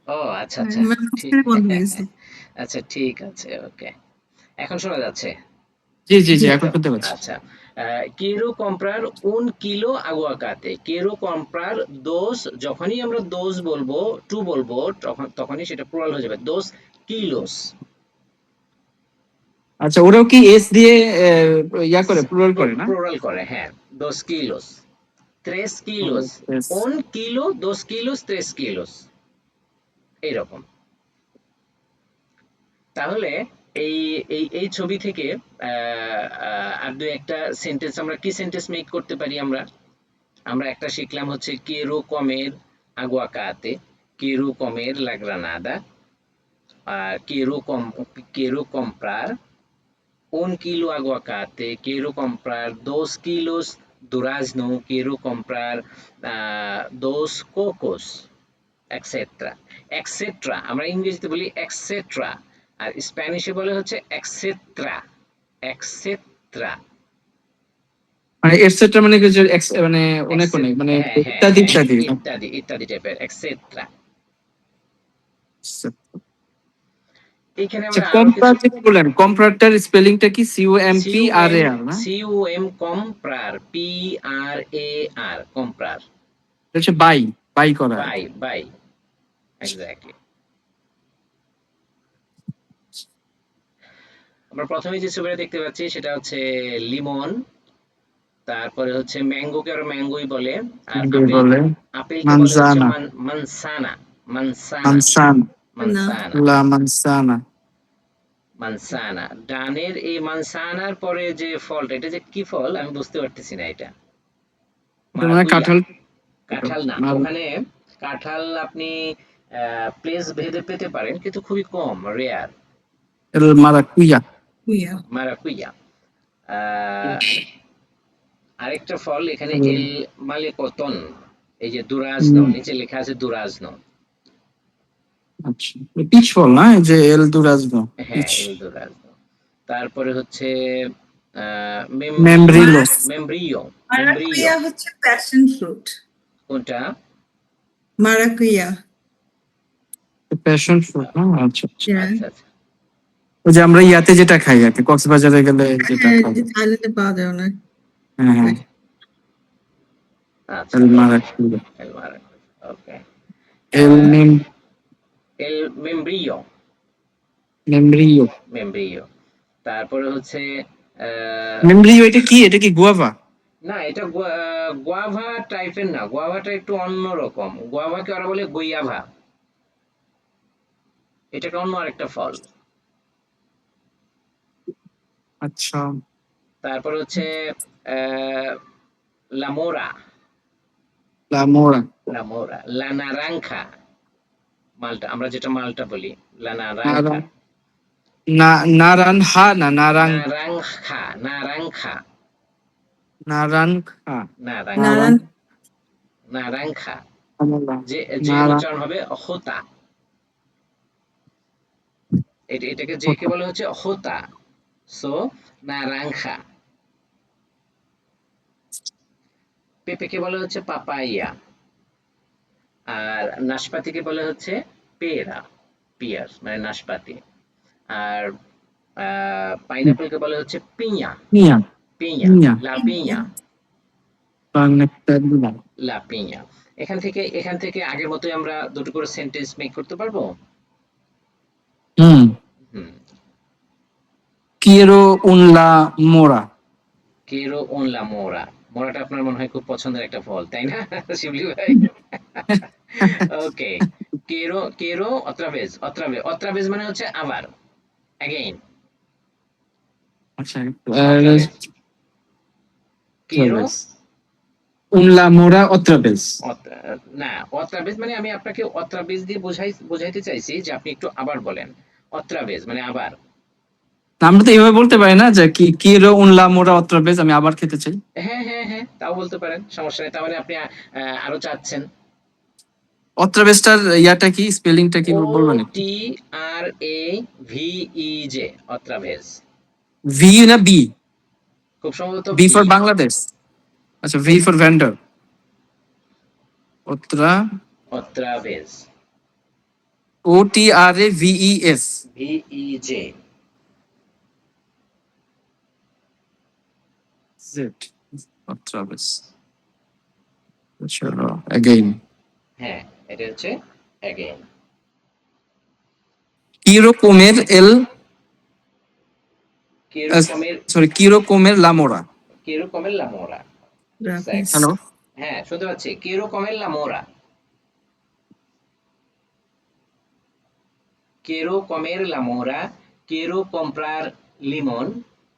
ও আচ্ছা, আচ্ছা। ঠিক মাঝখানে বন্ধ হয়েছে। আচ্ছা ঠিক আছে, ওকে। এখন শোনা যাচ্ছে? জি জি জি, জি। এখন শুনতে পাচ্ছি। আচ্ছা। quiero comprar un kilo aguacate. quiero comprar dos, যখনই আমরা dos বলবো, টু বলবো, তখনই সেটা প্লুরাল হয়ে যাবে। dos kilos। আচ্ছা, ওরাও কি এস দিয়ে ইয়া করে, প্লুরাল করে না? প্লুরাল করে, হ্যাঁ। dos kilos, tres ও, kilos, yes. un kilo, dos kilos, tres kilos, এইরকম। তাহলে এই এই ছবি থেকে আর দুই একটা সেন্টেন্স, আমরা কি সেন্টেন্স মেক করতে পারি? আমরা আমরা একটা শিখলাম হচ্ছে quiero comer aguacate, quiero comer la granada, quiero comprar un kilo aguacate, quiero comprar 2 kilos durazno, quiero comprar dos cocos, etcetera. Etcetera আমরা ইংরেজিতে বলি এক্সেট্রা, আর স্প্যানিশে বলে হচ্ছে এক্সেট্রা। এক্সেট্রা। মানে এটসেট্রা মানে কিছু মানে অনেক এক্সেট, অনেক মানে হ্যাঁ হ্যাঁ ইত্যাদি হ্যাঁ, ইত্যাদি না? ইত্যাদি ইত্যাদি টাইপের এক্সেট্রা। এখানে আচ্ছা, আমরা আরো কম্প্রার কিছু যেটা বললেন, কম্প্রারটার স্পেলিংটা কি? সিইউএমপি আর সিউএম, এ আর না? সিউএম কম্প্রার, পি আর এ আর, কম্প্রার। এটা হচ্ছে বাই, বাই করা আর বাই কি। Buy, exactly. আমরা প্রথমে যে ছবিটা দেখতে পাচ্ছি সেটা হচ্ছে লিমন, তারপরে হচ্ছে ম্যাঙ্গোকে আর ম্যাঙ্গোই বলে, আর এটাকে আপেল, বলে আপেলকে বলে হচ্ছে মানজানা, মানসানা। মানসানা, মানসান, না। মানসানা, লা মানসানা। মানসানা। ডানের এই মানসানার পরে যে ফলটা, এটা যে কি ফল আমি বুঝতে পারতেছি না। এটা এটা মানে মারাকুইয়া। কাঁঠাল। কাঁঠাল না, ওখানে কাঁঠাল আপনি প্লেস ভেদে পেতে পারেন, কিন্তু খুবই কম, রেয়ার। এল মারাকুইয়া। কুইয়া। মারাকুইয়া। আরেকটা ফল এখানে এল মালেকতন, এই যে দুরাজনো, নিচে লেখা আছে দুরাজনো। আচ্ছা, পিচ ফল না, এই যে এল দুরাজনো, হ্যাঁ, পিচ। এল দুরাজনো। তারপরে হচ্ছে মেমব্রিলো। মেমব্রিও। মেমব্রিও মারাকুইয়া হচ্ছে প্যাশন ফ্রুট। কোনটা? মারাকুইয়া। প্যাশন ফ্রুট না? আচ্ছা আচ্ছা। হ্যাঁ, আচ্ছা আচ্ছা ওই যে আমরা ইয়াতে যেটা খাই আর কি, কক্সবাজারে গেলে যেটা হ্যাঁ, খাই। যে থাইল্যান্ডে পাওয়া যায় না। হ্যাঁ হ্যাঁ, আচ্ছা, এল ওকে। মারাকুইয়া। এল মারাকুইয়া, ওকে। এল মেম এল মেমব্রিও, মেমব্রিও। মেমব্রিও। তারপরে হচ্ছে মেমব্রিও এটা কি? এটা কি গুয়াভা? না, এটা গুয়াভা টাইপের না, গুয়াভাটা একটু অন্যরকম। গুয়াভাকে ওরা বলে গুইয়াভা, এটাকে অন্য আরেকটা ফল। আচ্ছা, তারপর হচ্ছে আহ, লামোরা, লামোরা। লামোরা, লানারাঙ্খা, মালটা, আমরা যেটা মালটা বলি, লানারাঙ্খা। নারাং, না নারানহা না নারাং, নারাঙ্খা, নারাঙ্খা, নারানখা, নারাঙ্খা, নারাং, নারায়ণ। নারাঙ্খা। কমলা, যে যে নারাং, উচ্চারণ হবে হোতা, এটাকে যে কে হোতা। বলে হচ্ছে হোতা। সো নারাঙ্খা। পেঁপেকে বলে হচ্ছে পাপাইয়া, আর নাশপাতিকে বলে হচ্ছে পেয়ারা, পিয়ার মানে নাশপাতি। আর পাইনাপেলকে বলে হচ্ছে পিña, মিয়া, পিña, মিয়া, লা piña, বাংলা। লা piña। এখান থেকে আগের মতোই আমরা দুটো করে সেন্টেন্স মেক করতে পারবো। হুম। হুম। কিয়েরো উন লা মোরা। কেরো ওন লা মোরা। মোরাটা আপনার মনে হয় খুব পছন্দের একটা ফল, তাই না শিবলি ভাই? ওকে। কেরো কেরো অত্রাভেজ, অত্রাভেজ, অত্রাভেজ মানে হচ্ছে আবার, অ্যাগেইন, আচ্ছা, অত্রাভেজ। কেরো উন লা মোরা ওত্রাভেজ। না, অত্রাভেজ মানে আমি আপনাকে অত্রাভেজ দিয়ে বোঝাইতে চাইছি যে আপনি একটু আবার বলেন। অত্রাভেজ মানে আবার। আমরা তো এইভাবে বলতে পারি না যে কি কিয়েরো উন লা মোরা ওত্রাভেজ, আমি আবার খেতে চাই। হ্যাঁ হ্যাঁ হ্যাঁ, তাও বলতে পারেন, সমস্যা নেই। তার মানে আপনি আরো চাচ্ছেন। ওত্রাভেজটার ইয়াটা কি, স্পেলিংটা কি ও বলবেন একটু? টি আর A V E J, অত্রাভেজ। V না বি? খুব সম্ভবত বি ভি। ফর বাংলাদেশ। আচ্ছা, ভি ফর ভেন্ডর। 'ওত্রা'। অত্রাভেজ। 'ওত্রাভেজ'। 'ওত্রাভেজ'। 'ওত্রাভেজ' মানে হচ্ছে আবার, অ্যাগেইন। 'ওত্রাভেজ'। 'ওত্রাভেজ' মানে আবার। 'ওত্রাভেজ' মানে হচ্ছে আবার। 'ওত্রাভেজ' মানে হচ্ছে আবার, OTRAVES VEJ Z otra vez চলো again হ্যাঁ এটা হচ্ছে অ্যাগেইন কিরকমের এল কিরকমের কিরকমের লামোরা কিরকমের লা মোরা Rapis. হ্যালো হ্যাঁ শুনতে পাচ্ছি কিরকমের লা মোরা quiero comer la mora quiero comprar limón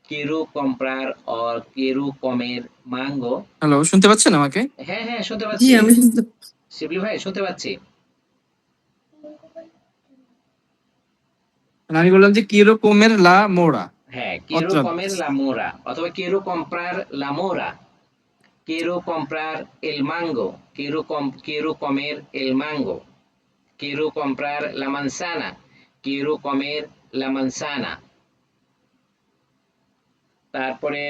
quiero comprar or quiero comer mango hello শুনতে পাচ্ছেন আমাকে হ্যাঁ হ্যাঁ শুনতে জি পাচ্ছি আমি শুনতে শিবলি ভাই শুনতে পাচ্ছি আমি বললাম যে কিরকমের লা মোরা হ্যাঁ quiero otra comer vez la mora অথবা quiero comprar la mora quiero comprar el mango quiero comer el mango quiero comprar la manzana quiero comer la manzana তারপরে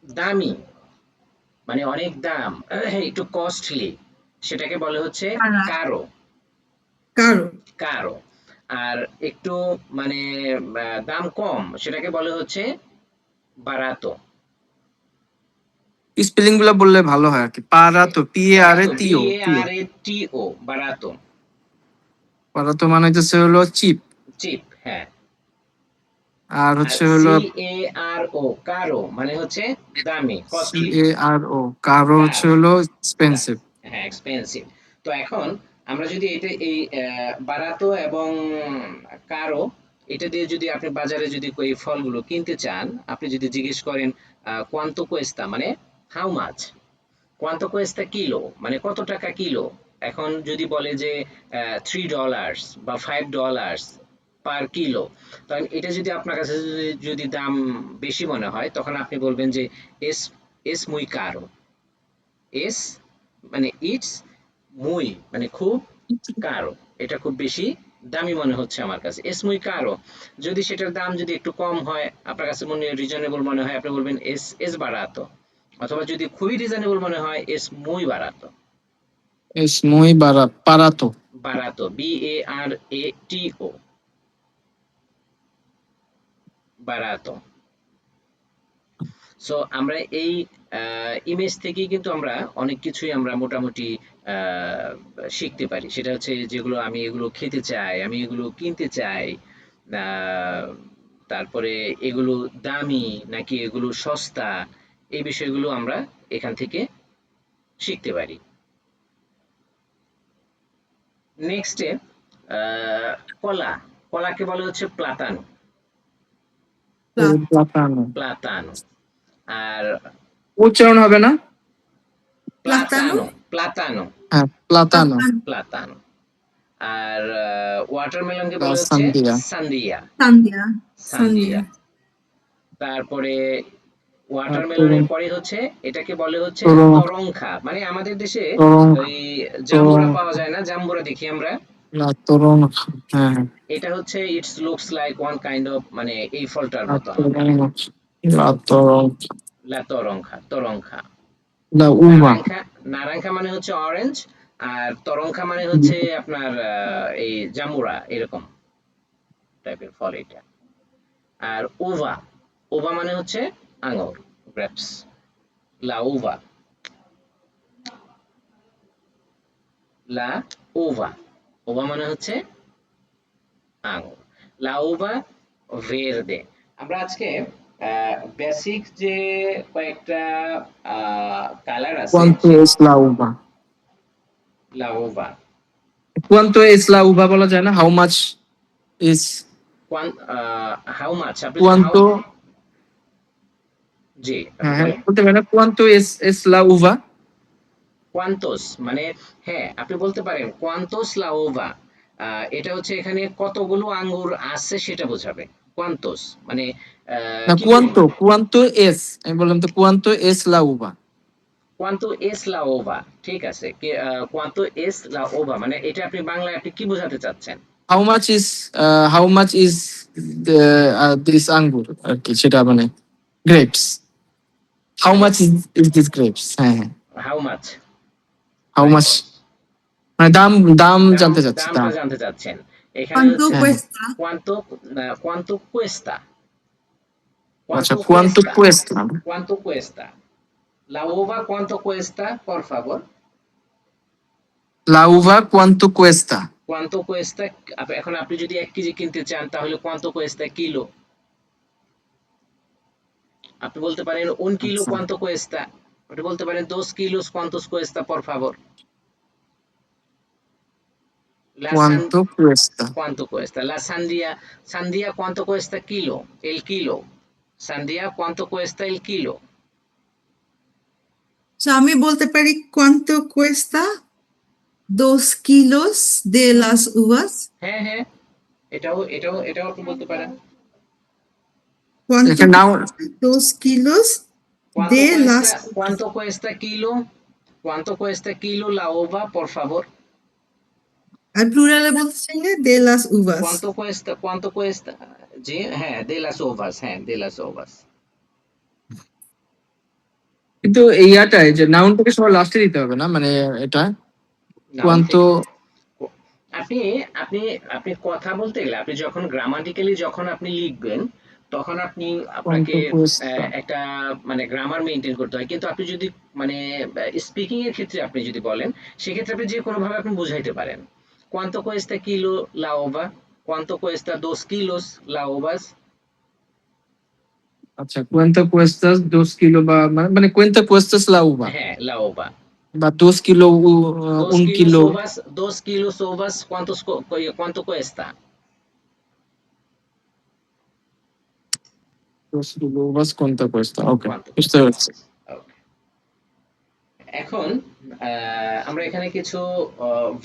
দামি মানে অনেক দাম একটু কস্টলি সেটাকে বলে হচ্ছে পারা কারো কারো কারো আর একটু মানে দাম কম সেটাকে বলে হচ্ছে বারাতো স্পেলিং গুলো বললে ভালো হয় আর কি পারাতো বারাতো PARATO BARATO বারাতো পারাতো মানে হচ্ছে হলো চিপ চিপ হ্যাঁ আর আর হচ্ছে হলো CARO কারো মানে হচ্ছে দামি কস্টলি CARO কারো হচ্ছে কারো হলো এক্সপেন্সিভ হ্যাঁ এক্সপেন্সিভ তো এখন আমরা যদি এটা এই বারাতো এবং কারো এটা দিয়ে যদি আপনি বাজারে যদি এই ফলগুলো কিনতে চান আপনি যদি জিজ্ঞেস করেন কোয়ান্তো কোয়েস্তা মানে হাউ মাছ কোয়ান্তো কোয়েস্তা কিলো মানে কত টাকা কিলো এখন যদি বলে যে $3 বা $5 পার কিলো তখন এটা যদি আপনার কাছে যদি দাম বেশি মনে হয় তখন আপনি বলবেন যে এস এস মুই কারো এস মানে ইটস মুই মানে খুব কারো এটা খুব বেশি দামি মনে হচ্ছে আমার কাছে এস মুই কারো যদি সেটার দাম যদি একটু কম হয় আপনার কাছে মনে রিজনেবল মনে হয় আপনি বলবেন এস এস বাড়াতো অথবা যদি খুবই রিজনেবল মনে হয় এস মুই বাড়াতো es muy barato বাড়াতো BARATO বাড়াতো সো আমরা এই ইমেজ থেকেই কিন্তু আমরা অনেক কিছুই আমরা মোটামুটি শিখতে পারি সেটা হচ্ছে যেগুলো আমি এগুলো খেতে চাই আমি এগুলো কিনতে চাই আহ, তারপরে এগুলো দামি নাকি এগুলো সস্তা এই বিষয়গুলো আমরা এখান থেকে শিখতে পারি নেক্সটে কলা কলাকে বলে হচ্ছে প্লাতানো platano প্লাতানো আর উচ্চারণ হবে না প্লাতানো প্লাতানো প্লাতানো হ্যাঁ প্লাতানো প্লাতানো আর ওয়াটারমেলনকে La বলে হচ্ছে sandía সান্দিয়া সান্দিয়া সান্দিয়া সান্দিয়া তারপরে আর ওয়াটারমেলনের পরে হচ্ছে এটাকে বলে হচ্ছে তরুণ তরঙ্খা মানে আমাদের দেশে তরুণ ওই জাম্বুরা তরুণ পাওয়া যায় না জাম্বুরা দেখি আমরা la তরুণ হ্যাঁ এটা হচ্ছে it's looks like one kind of মানে এই ফলটার la মতো আমাদের তরুণ la তরুণ লা তরঙ্খা তরঙ্খা la uva নারাঙ্খা নারাঙ্খা মানে হচ্ছে অরেঞ্জ আর তরঙ্খা মানে হচ্ছে আপনার এই জাম্বুরা এরকম টাইপের ফল এটা আর ওভা ওভা মানে হচ্ছে আঙুর গ্রেপস লা উভা লা উভা ওভা মানে হচ্ছে আঙুর লা উভা ভেরদে আমরা আজকে বেসিক যে কয়েকটা কালার আছে cuánto es la uva লা Uffa cuánto es la uva বলা যায় না how much is how much আপনি যদি হাউ cuánto জি আপনি হ্যাঁ হ্যাঁ বলেন বলতে পারে না cuánto es la uva কোয়ান্টোস মানে হ্যাঁ আপনি বলতে পারেন কোয়ান্টোস লা উভা এটা হচ্ছে এখানে কতগুলো আঙ্গুর আছে সেটা বোঝাবে কোয়ান্টোস মানে না কি পরিমাণ cuánto es আমি বললাম তো cuánto es la uva কোয়ান্টো S লা ওভা ঠিক আছে কোয়ান্টো এস লা ওভা মানে এটা আপনি বাংলায় আপনি কি বোঝাতে চাচ্ছেন how much is the this আঙ্গুর আর কি সেটা মানে grapes how মানে much is this grapes হ্যাঁ হ্যাঁ হাউ মাছ how much মানে দাম দাম জানতে চাচ্ছি, দামটা দাম। জানতে চাচ্ছেন। এখানে ¿Cuánto হচ্ছে হ্যাঁ হ্যাঁ। cuesta? cuánto cuánto cuesta আচ্ছা, cuánto cuánto cuesta cuesta? cuánto cuesta la uva cuánto cuesta por favor La uva cuánto cuesta? cuánto cuesta এখন আপনি যদি 1 কেজি কিনতে চান তাহলে cuánto cuesta কিলো আপনি বলতে পারেন un kilo আচ্ছা, cuánto cuesta আপনি বলতে পারেন 2 kilos cuántos cuesta por favor la san cuánto cuesta? cuánto cuesta la sandía cuánto cuesta kilo el kilo sandía cuánto cuesta el kilo আমি বলতে পারি ¿cuánto cuesta 2 kilos de las uvas? হ্যাঁ হ্যাঁ এটাও আপনি বলতে পারেন ¿Cuánto এখানে নাও cuesta 2 kilos cuánto de las cuesta uvas? cuánto cuesta kilo la uva por favor আর প্লুরালে বলতে চাইলে de las uvas. cuánto cuesta জি হ্যাঁ de las uvas হ্যাঁ de las uvas কিন্তু এই ইয়াটাই যে নাউনটাকে সবার লাস্টে দিতে হবে না, মানে এটা নাউন cuánto থেকে আপনি আপনি আপনি কথা বলতে গেলে আপনি যখন গ্রামাটিক্যালি যখন আপনি লিখবেন তখন আপনি আপনাকে cuánto cuesta? একটা মানে গ্রামার মেনটেন করতে হয় কিন্তু আপনি যদি মানে স্পিকিং এর ক্ষেত্রে আপনি যদি বলেন সেক্ষেত্রে আপনি যে কোনো ভাবে আপনি বুঝাইতে পারেন cuánto cuesta kilo la uva cuánto cuesta 2 kilos la uvas আচ্ছা, cuánto cuestas 2 কিলো, বা মানে cuánto cuestas la uva, হ্যাঁ la uva বা 2 kilo 2 un kilos kilo uvas 2 kilos uvas cuánto cuesta 2 kilo uvas cuánto cuesta? ওকে, cuánto বুঝতে cuesta পারছি। Okay. এখন আমরা এখানে কিছু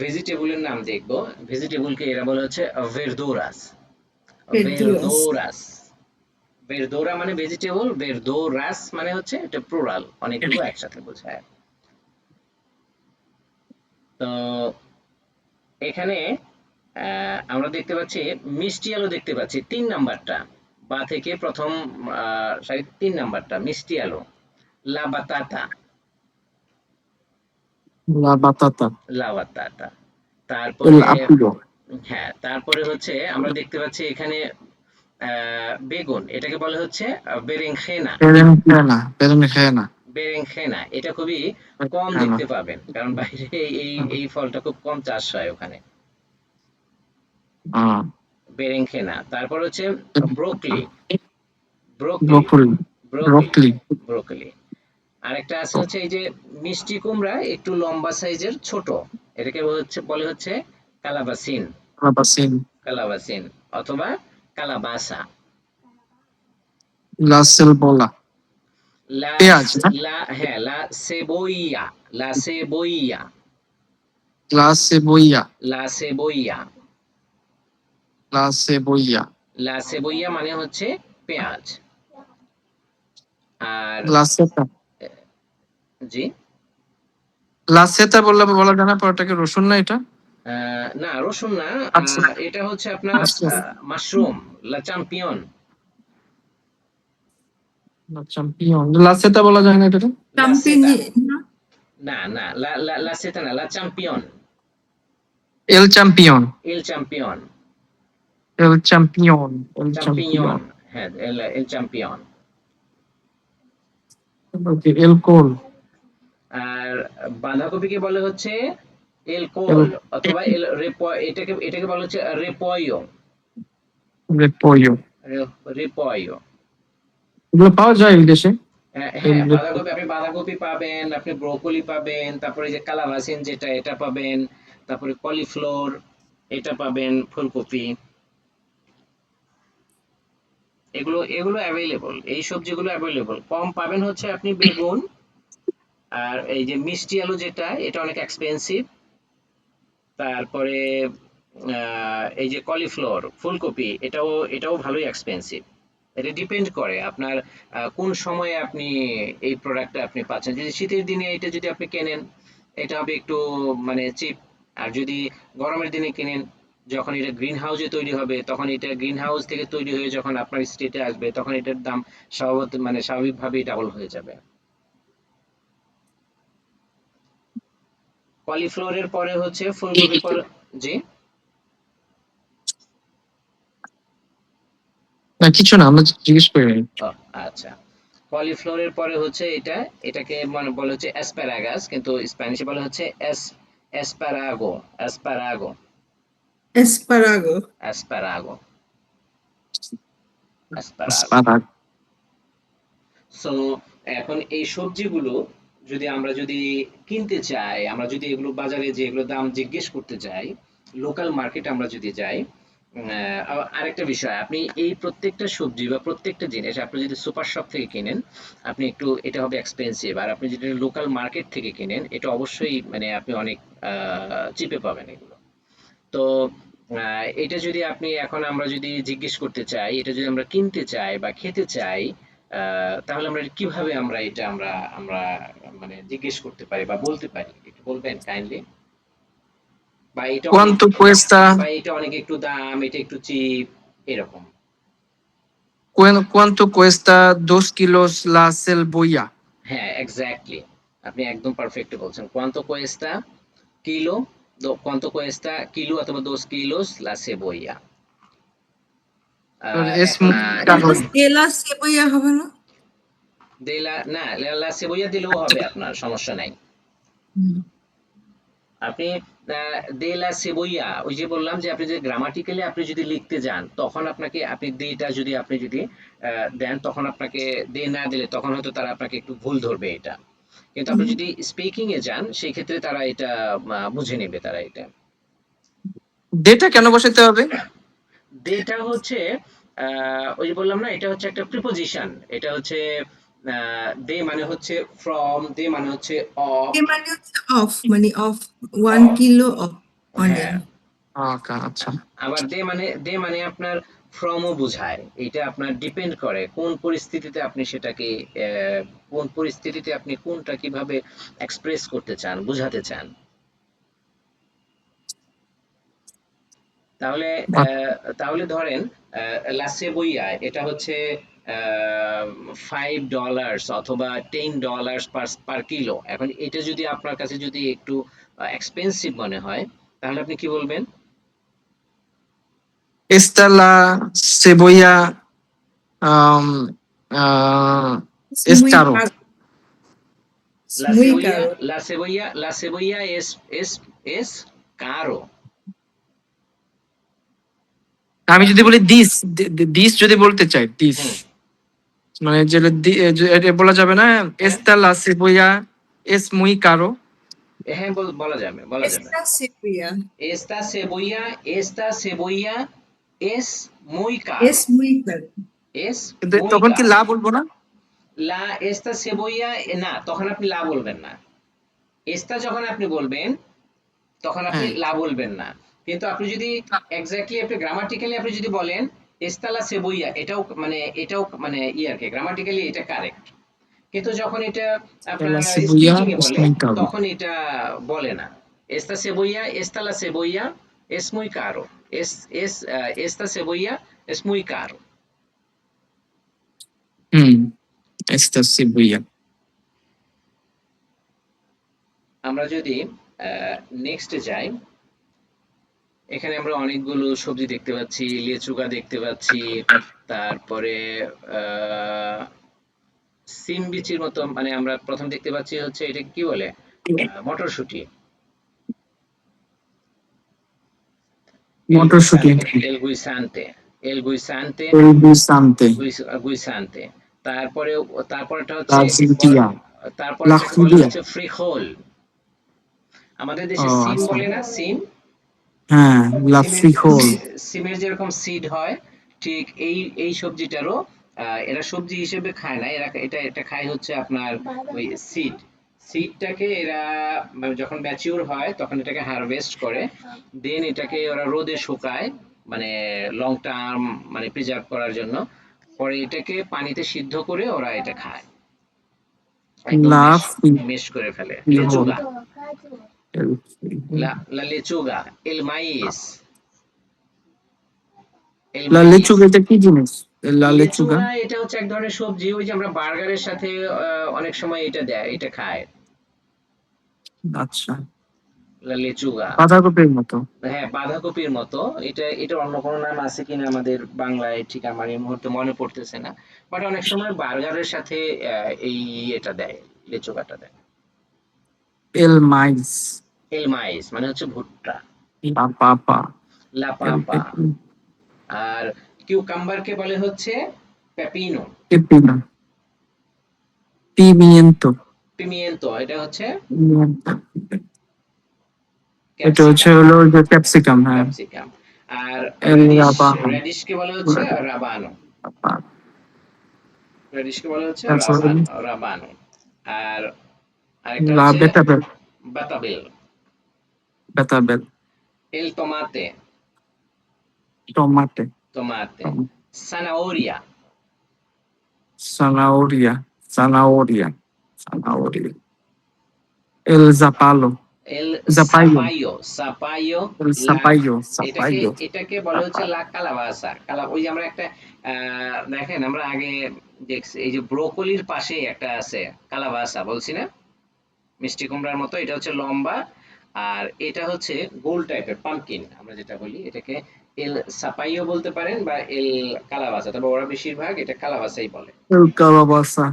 ভেজিটেবলের নাম দেখব ভেজিটেবলকে এরা বলে হচ্ছে ভেরদুরাস Verduras. ভেরদোরাস ভেরদোরা মানে ভেজিটেবল ভেরদোরাস মানে হচ্ছে এটা প্লুরাল অনেকগুলো একসাথে বোঝায় তো এখানে আমরা দেখতে পাচ্ছি মিষ্টি আলু দেখতে পাচ্ছি 3 নাম্বারটা বা থেকে প্রথম সারি 3 নাম্বারটা মিষ্টি আলু লা বাতাতা La batata, লা বাতাতা el তারপরে apio, হ্যাঁ তারপরে হচ্ছে আমরা দেখতে পাচ্ছি এখানে বেগুন এটাকে বলে হচ্ছে বেরেনখেনা berenjena, বেরেনখেনা এটা খুবই কম berenjena, দেখতে পাবেন কারণ বাইরে এই ফলটা খুব কম চাষ হয় ওখানে ah, বেরেনখেনা তারপর হচ্ছে broccoli broccoli broccoli, broccoli broccoli, broccoli আরেকটা আছে হচ্ছে এই যে মিষ্টি কুমড়া একটু লম্বা সাইজের ছোট এটাকে বলে হচ্ছে কালাবাসিন calabacín, কালাবাসিন অথবা কালাবাসা la cebolla, লা পেঁয়াজ না, লা হ্যাঁ লা সেবোইয়া লা সেবোইয়া la cebolla, লা সেবোইয়া la cebolla, লা সেবোইয়া মানে হচ্ছে পেঁয়াজ আর la seta, জি la seta বলা যায় না, পরটাকে রসুন না এটা? না রসুন না আচ্ছা, এটা হচ্ছে আপনার আচ্ছা, মাশরুম লা champion la champion, la seta বলা যায় না এটা? লা সেতা Champiñón. না না লা সেতা না লা চ্যাম্পিয়ন El champion, এল চ্যাম্পিয়ন el champion, el চ্যাম্পিয়ন champion, হ্যাঁ এল চ্যাম্পিয়ন okay, el col, আর বাঁধাকপিকে বলে হচ্ছে এল el কোল অথবা এল এটাকে বলা হচ্ছে রেপয়ো repollo, রেপয়ো এগুলো পাওয়া যায় এই দেশে? el হ্যাঁ বাঁধাকপি আপনি বাঁধাকপি পাবেন আপনি ব্রোকলি পাবেন তারপরে যে কালাবাসিন যেটা এটা পাবেন তারপরে কলিফ্লাওয়ার এটা পাবেন ফুলকপি এগুলো অ্যাভেলেবল এই সবজিগুলো অ্যাভেলেবল কম পাবেন হচ্ছে আপনি বেগুন আর এই যে মিষ্টি আলু যেটা এটা অনেক এক্সপেন্সিভ তারপরে এই যে কলিফ্লাওয়ার ফুলকপি এটাও ভালোই এক্সপেন্সিভ এটা ডিপেন্ড করে আপনার কোন সময়ে আপনি এই প্রোডাক্টটা আপনি পাচ্ছেন যদি শীতের দিনে এটা যদি আপনি কেনেন এটা হবে একটু মানে চিপ আর যদি গরমের দিনে কেনেন যখন এটা গ্রিন হাউসে তৈরি হবে তখন এটা গ্রিন হাউস থেকে তৈরি হয়ে যখন আপনার স্টেটে আসবে তখন এটার দাম স্বাভাবিকভাবেই ডাবল হয়ে যাবে কলিফ্লাওয়ারের পরে হচ্ছে ফুলকপির পরে, জি না কিছু না, আমরা জিজ্ঞেস করি। ও, আচ্ছা, কলিফ্লাওয়ারের পরে হচ্ছে এটাকে মানে বলে হচ্ছে অ্যাসপ্যারাগাস, কিন্তু স্প্যানিশে বলা হচ্ছে অ্যাসপারাগো, অ্যাসপারাগো, Esparago. অ্যাসপারাগো, অ্যাসপারাগো। আসপারাগ। সো এখন এই সবজিগুলো আমরা যদি কিনতে চাই, আমরা যদি এগুলো বাজারে যে এগুলো দাম জিজ্ঞেস করতে যাই, লোকাল মার্কেট আমরা যদি যাই, আরেকটা বিষয়, আপনি এই প্রত্যেকটা সবজি বা প্রত্যেকটা জিনিস আপনি যদি সুপার শপ থেকে কিনেন, আপনি একটু এটা হবে এক্সপেন্সিভ, আর আপনি যদি লোকাল মার্কেট থেকে কিনেন এটা অবশ্যই মানে আপনি অনেক চিপে পাবেন এগুলো। তো এটা যদি আপনি এখন আমরা যদি জিজ্ঞেস করতে চাই, এটা যদি আমরা কিনতে চাই বা খেতে চাই, তাহলে আমরা কিভাবে আমরা এটা আমরা আমরা মানে জিজ্ঞেস করতে পারি বা বলতে পারি, একটু বলবেন কাইন্ডলি? বা এটা অনেক, Cuánto cuesta, বা এটা অনেক একটু দাম, এটা একটু চিপ, এরকম। cuánto cuesta 2 kilos la cebolla? হ্যাঁ, এক্স্যাক্টলি, আপনি একদম পারফেক্ট বলছেন। cuánto cuesta kilo, cuánto cuesta kilo অথবা 2 kilos la cebolla। Es এখন muy caro. Entonces, de la cebolla হবে না? না, লা সেবইয়া দিলেও হবে, আপনার সমস্যা নাই। হুম। আপনি দে লা সেবইয়া, ওই যে বললাম যে আপনি যদি গ্রামাটিক্যালি আপনি যদি লিখতে যান, তখন আপনাকে আপনি দেটা যদি আপনি যদি দেন, তখন আপনাকে দে না দিলে তখন হয়তো তারা আপনাকে একটু ভুল ধরবে এটা। কিন্তু আপনি যদি স্পিকিং এ যান সেই ক্ষেত্রে তারা এটা বুঝে নেবে তারা এটা। ডেটা কেন বসাতে হবে? দেটা হচ্ছে ওই যে বললাম না, এটা হচ্ছে একটা প্রিপোজিশন, এটা হচ্ছে দে মানে হচ্ছে ফ্রম, দে মানে হচ্ছে অফ। এর মানে হচ্ছে অফ, মানে অফ 1 কিলো অফ হ্যাঁ, অনিয়ন। ওকে, আচ্ছা। আবার দে মানে আপনার ফ্রমও বোঝায়, এটা আপনার ডিপেন্ড করে কোন পরিস্থিতিতে আপনি সেটাকে কোন পরিস্থিতিতে আপনি কোনটা কিভাবে এক্সপ্রেস করতে চান, বোঝাতে চান। তাহলে তাহলে ধরেন লাসে বইয়া এটা হচ্ছে $5 অথবা $10 পার কিলো। এখন এটা যদি আপনার কাছে যদি একটু এক্সপেন্সিভ মনে হয়, তাহলে আপনি কি বলবেন? Esta la cebolla um, ah, Es es muy caro. caro. Es muy caro. La cebolla es caro। আমি La যদি ce- বলি দিস যদি বলতে চাই, দিস হুম, মানে যেটা এটা বলা যাবে না। হ্যাঁ, Esta la cebolla es muy caro. হ্যাঁ, বলা যাবে, বলা যাবে। Esta cebolla esta cebolla es muy caro, es muy caro. es কিন্তু muy তখন কি caro। লা বলবো না? esta cebolla না, তখন আপনি লা বলবেন না। esta যখন আপনি বলবেন তখন আপনি হ্যাঁ, লা বলবেন না। কিন্তু আপনি যদি এক্স্যাক্টলি আপনি গ্রামাটিক্যালি আপনি যদি বলেন esta la cebolla, এটাও মানে আর কি, গ্রামাটিক্যালি এটা কারেক্ট। কিন্তু যখন এটা আপনার la cebolla স্পিকিং এ es বলে, muy caro. তখন এটা বলে না। esta la cebolla es muy caro, esta cebolla es muy caro। হুম, esta cebolla. আমরা যদি নেক্সটে যাই, এখানে আমরা অনেকগুলো সবজি দেখতে পাচ্ছি, লেচুকা দেখতে পাচ্ছি, তারপরে আহ সিম বিচির মতো, মানে আমরা প্রথম দেখতে পাচ্ছি হচ্ছে এটা কি বলে, মটরশুঁটি, মটরশুঁটি, এল গুইসান্তে, এল গুইসান্তে, el guisante, গুইসান্তে। তারপরে তারপরটা la হচ্ছে judía, la তারপরেরটাকে বলা judía. হচ্ছে ফ্রিখোল। আমাদের ও দেশে সিম আচ্ছা, বলে না, সিম, হ্যাঁ, la সিমের frijol. সিমের যেরকম সিড হয়, ঠিক এই সবজিটারও এরা সবজি হিসেবে খায় না, এটা খায় হচ্ছে আপনার ওই সিডটাকে এরা মানে যখন ম্যাচিউর হয় তখন এটাকে হারভেস্ট করে, দেন এটাকে ওরা রোদে শুকায়, মানে লং টার্ম মানে প্রিজার্ভ করার জন্য, পরে এটাকে পানিতে সিদ্ধ করে ওরা এটা খায়, একদম La মেশ করে ফেলে। frijol. লেচুগা, El frijol. la lechuga, el maíz, el La maíz। lechuga এটা কি জিনিস? La lechuga. লেচুগা এটা হচ্ছে এক ধরনের সবজি, ওই যে আমরা বার্গারের সাথে অনেক সময় এটা দেয়, এটা খায়। আচ্ছা, লা লেচুগা। বাঁধাকপির মতো। হ্যাঁ, বাঁধাকপির মতো। এটা অন্য কোনো নাম আছে কিনা আমাদের বাংলায় ঠিক আমার এই মুহূর্তে মনে পড়তেছে না। বাট অনেক সময় বার্গারের সাথে এই এটা দেয়, লেচুগাটা দেয়। এল মাইস, এল মাইস মানে হচ্ছে ভুট্টা। লা পাপা, লা এল পাপা। আর কিউকাম্বারকে বলে হচ্ছে পেপিনো। পেপিনো, পিমিয়েন্তো, পিমিয়েন্তো এটা হচ্ছে পিমিয়েন্তো। এটা হচ্ছে ক্যাপসিকাম। হলো যে ক্যাপসিকাম, হ্যাঁ। ক্যাপসিকাম। আর এল রেডিশ, রাবানো, রেডিশকে বলে হচ্ছে রাবানো। রেডিশকে বলে হচ্ছে তারপরে রাবানো। আর আরেকটা লা হচ্ছে বেতাবেল, বাতাবেল। বেতাবেল, এল tomate, টমাটে, tomate. Zanahoria, সানাওরিয়া, সানাওরিয়া, সানাওরিয়া। এল জাপালো, el জাপাইও, zapallo, zapallo, এল la সাপাইও, এটাকে সাপাইও, এটাকে বলে হচ্ছে লা কালাবাসা। ওই যে আমরা একটা দেখেন আমরা আগে দেখছি এই যে ব্রোকলির পাশে একটা আছে কালাবাসা বলছি না, মিষ্টি কুমড়ার মতো। এটা হচ্ছে লম্বা আর এটা হচ্ছে গোল টাইপের পামকিন আমরা যেটা বলি, এটাকে এল সাপাইও বলতে পারেন বা এল কালাবাসা, তবে ওরা বেশিরভাগ এটা কালাবাসাই বলে। এল কালাবাসা,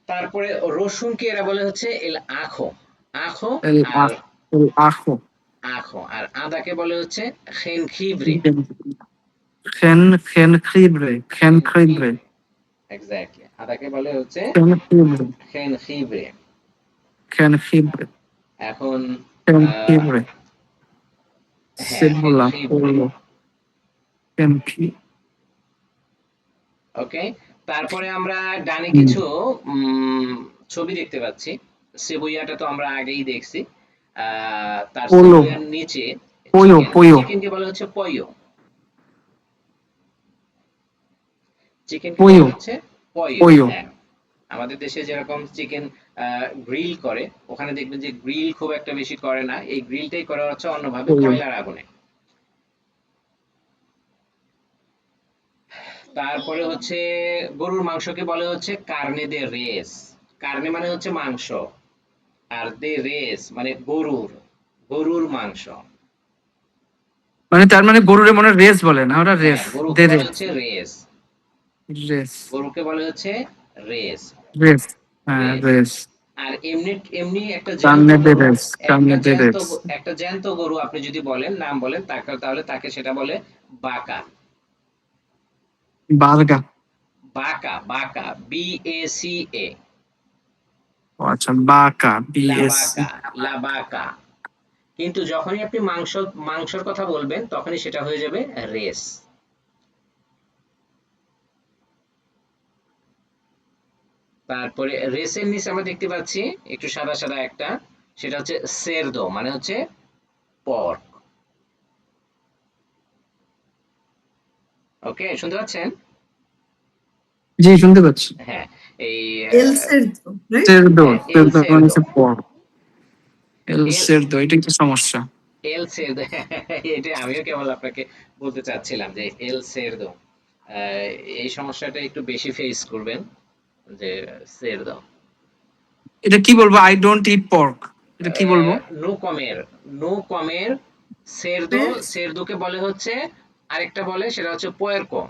তারপরে রসুনকে এরা বলে হচ্ছে এল আখো। আখো এল আর আখ, এল আখো, আখো। আর আদাকে বলে হচ্ছে খেনখিব্রে। খেনখিব্রে, খেনখিব্রে, খেনখিব্রে, এক্স্যাক্টলি। আদাকে বলে হচ্ছে খেনখিব্রে, খেনখিব্রে। খেনখিব্রে, এখন আহ, খেনখিব্রে, হ্যাঁ সেবুলা, খেনখিব্রে। পড়লো, খেনখি। ওকে। তারপরে আমরা ডানে হুম, কিছু ছবি দেখতে পাচ্ছি। সেবুইয়াটা তো আমরা আগেই দেখছি। তার পোলো, সেবুইয়ার নিচে পোয়ো, চিকেন, পোয়ো, চিকেনকে বলা হচ্ছে পয়ো। চিকেনকে বলা পোয়ো, হচ্ছে পয়ো, পোয়ো। হ্যাঁ। আমাদের দেশে যেরকম চিকেন গ্রিল করে, ওখানে দেখবেন যে গ্রিল খুব একটা বেশি করে না, এই গ্রিলটাই করা হচ্ছে অন্যভাবে pollo, কয়লার আগুনে। তারপরে হচ্ছে গরুর মাংসকে বলে হচ্ছে কার্নে দে রেস। কার্নে মানে হচ্ছে মাংস, আর দে রেস মানে গরুর, গরুর মাংস। মানে তার মানে গরুরে মনে হয় রেস বলে না, ওরা হ্যাঁ, রেস, গরুকে দে বলে রেস, হচ্ছে রেস। রেস, গরুকে বলে হচ্ছে রেস। রেস, হ্যাঁ রেস। রেস, আর এমনি এমনি একটা জ্যান্ত কার্নে দে গরু, রেস, একটা কার্নে দে জ্যান্ত রেস, একটা জ্যান্ত গরু আপনি যদি বলেন, নাম বলেন তাকে, তাহলে তাকে সেটা বলে বাকা। বার্গা। বাকা, বাকা, BACA। ও আচ্ছা, বাকা, বিএসসি। লাবাকা, লাবাকা। কিন্তু যখনই আপনি মাংসর কথা বলবেন তখনই সেটা হয়ে যাবে রেস। তারপরে রেসের নিচে আমরা দেখতে পাচ্ছি একটু সাদা সাদা একটা, সেটা হচ্ছে সেরদো মানে হচ্ছে পর্ক। ওকে, শুনতে পাচ্ছেন? জি, শুনতে পাচ্ছি। হ্যাঁ, এই El cerdo, right? সেরদো, হ্যাঁ, এল সেরদো মানে সেরদো। হচ্ছে পর, এল এল সেরদো, এটা একটু সমস্যা। এল সেরদো। এটা আমিও কেবল আপনাকে বলতে চাচ্ছিলাম যে এল সেরদো, এই সমস্যাটা একটু বেশি ফেস করবেন, যে সেরদো। এটা কি বলবো? আই ডোন্ট ইট পর্ক, এটা কি বলবো? নো কমের, নো কমের সেরদো। Yes. সেরদোকে বলে হচ্ছে আরেকটা বলে, সেটা হচ্ছে পোয়েরকো।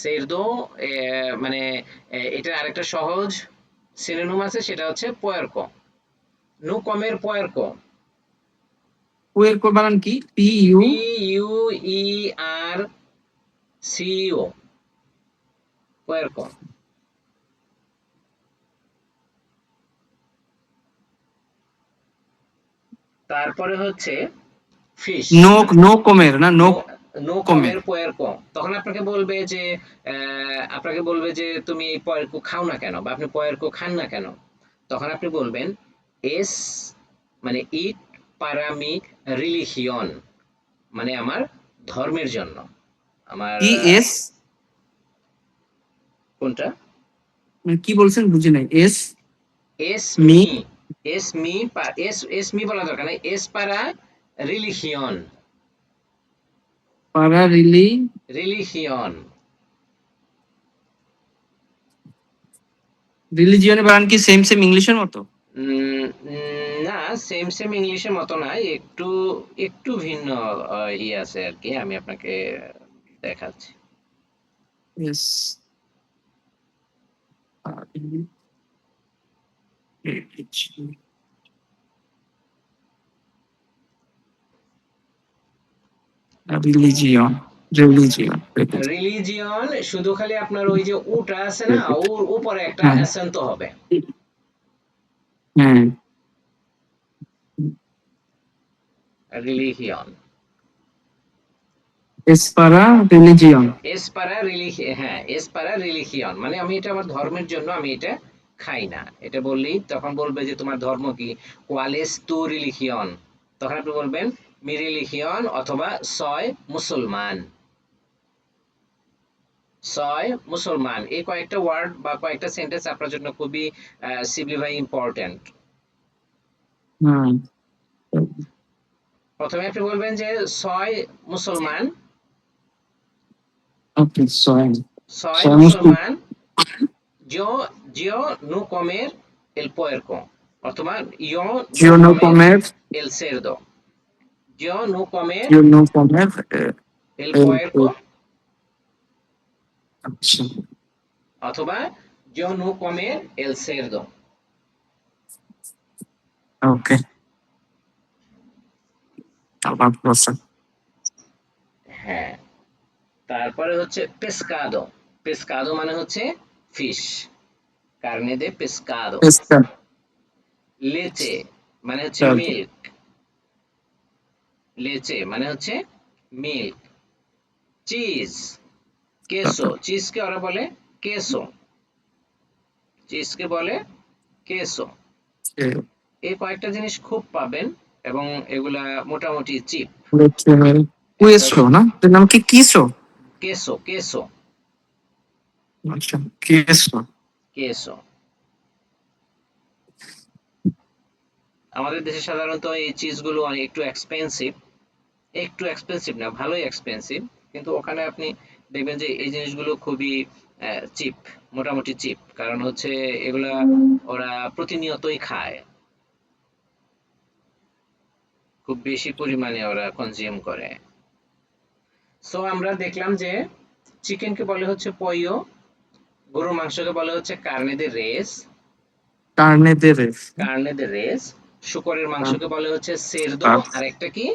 সেরদো মানে এটার আরেকটা সহজ সিনোনিম আছে, সেটা হচ্ছে পোয়েরকো। নো কমের পোয়েরকো। পুয়েরকো বানান কি? P U, PUERCO, পোয়েরকো। তারপরে হচ্ছে ফিশ। নো, নো কমের না, নো নো, নো কমের। কমের পোয়েরকো। তখন আপনাকে বলবে যে তুমি এই পোয়েরকো খাও না কেন, বা আপনি পোয়েরকো খান না কেন। তখন আপনি বলবেন এস মানে ইট পারা মি রিলিজিয়ন, মানে আমার ধর্মের জন্য। আমার ই এস, কোনটা? মানে কি বলছেন বুঝি নাই। S S me, me, S me বলা দরকার নাই, এস পারা রিলিজিয়ন। পারা রিলি, রিলিজিয়ন। রিলিজিয়নের বানান কি সেম সেম ইংলিশের মতো? না, সেম সেম ইংলিশের মতো না, একটু একটু ভিন্ন ইয়ে আছে আর কি। আমি আপনাকে দেখাচ্ছি। ইয়েস। Religion, religion. রিলিজিয়ন শুধু খালি আপনার ওই যে উটা আছে না, ওর উপরে একটা হ্যাঁ অ্যাসেন্ট হবে। হ্যাঁ। রিলিজিয়ন, এসপারা রিলিজিয়ন। হ্যাঁ, এসপারা রিলিজিয়ন মানে আমি এটা আমার ধর্মের জন্য আমি এটা খাই না। এটা বললেই তখন বলবে যে তোমার ধর্ম কি, cuál es tu religión, তখন আপনি বলবেন mi religión অথবা soy মুসলমান। ছয় মুসলমান, এই কয়েকটা ওয়ার্ড বা কয়েকটা সেন্টেন্স আপনার জন্য খুবই সিম্পলিফাই ইম্পর্টেন্ট। হুম। প্রথমে আপনি বলবেন যে ছয় মুসলমান, ওকে, সয় ছয় সয় মুসলিম। মুসলমান, yo yo no comer el puerco অথবা yo no Yo no comer comer, el cerdo, yo no comer yo no comer el el puerco আচ্ছা। অথবা yo no comer el cerdo। ওকে, আবার প্রসেস। হ্যাঁ, তারপরে হচ্ছে পেসকাদো, পেসকাদো মানে হচ্ছে fish, কার্নে দে pescado. পেস্তা, লেচে মানে হচ্ছে মিল্ক, লেচে মানে হচ্ছে মিল্ক। চিজ, কেসো, চিজকে ওরা বলে কেসো, চিজকে বলে কেসো। এই কয়েকটা জিনিস খুব পাবেন এবং এগুলা মোটামুটি চিপ। কুয়েসো না, এর নাম কি কিসো? কেসো, কেসো, আচ্ছা, কিসো। কেসো। আমাদের দেশে সাধারণত এই চিজগুলো অনেক একটু এক্সপেন্সিভ, একটু এক্সপেন্সিভ না, ভালোই এক্সপেন্সিভ, কিন্তু ওখানে আপনি দেখবেন যে এই জিনিসগুলো খুবই চিপ, মোটামুটি চিপ, কারণ হচ্ছে এগুলা ওরা প্রতিনিয়তই খায়, খুব বেশি পরিমাণে ওরা কনজিউম করে। সো আমরা দেখলাম যে চিকেনকে বলে হচ্ছে পয়ো, গরুর মাংসকে বলে হচ্ছে কার্নে দে রেস, কার্নে দে রেস, কার্নে দে রেস, শুকরের মাংসকে বলে হচ্ছে সেরদো, আর একটা কি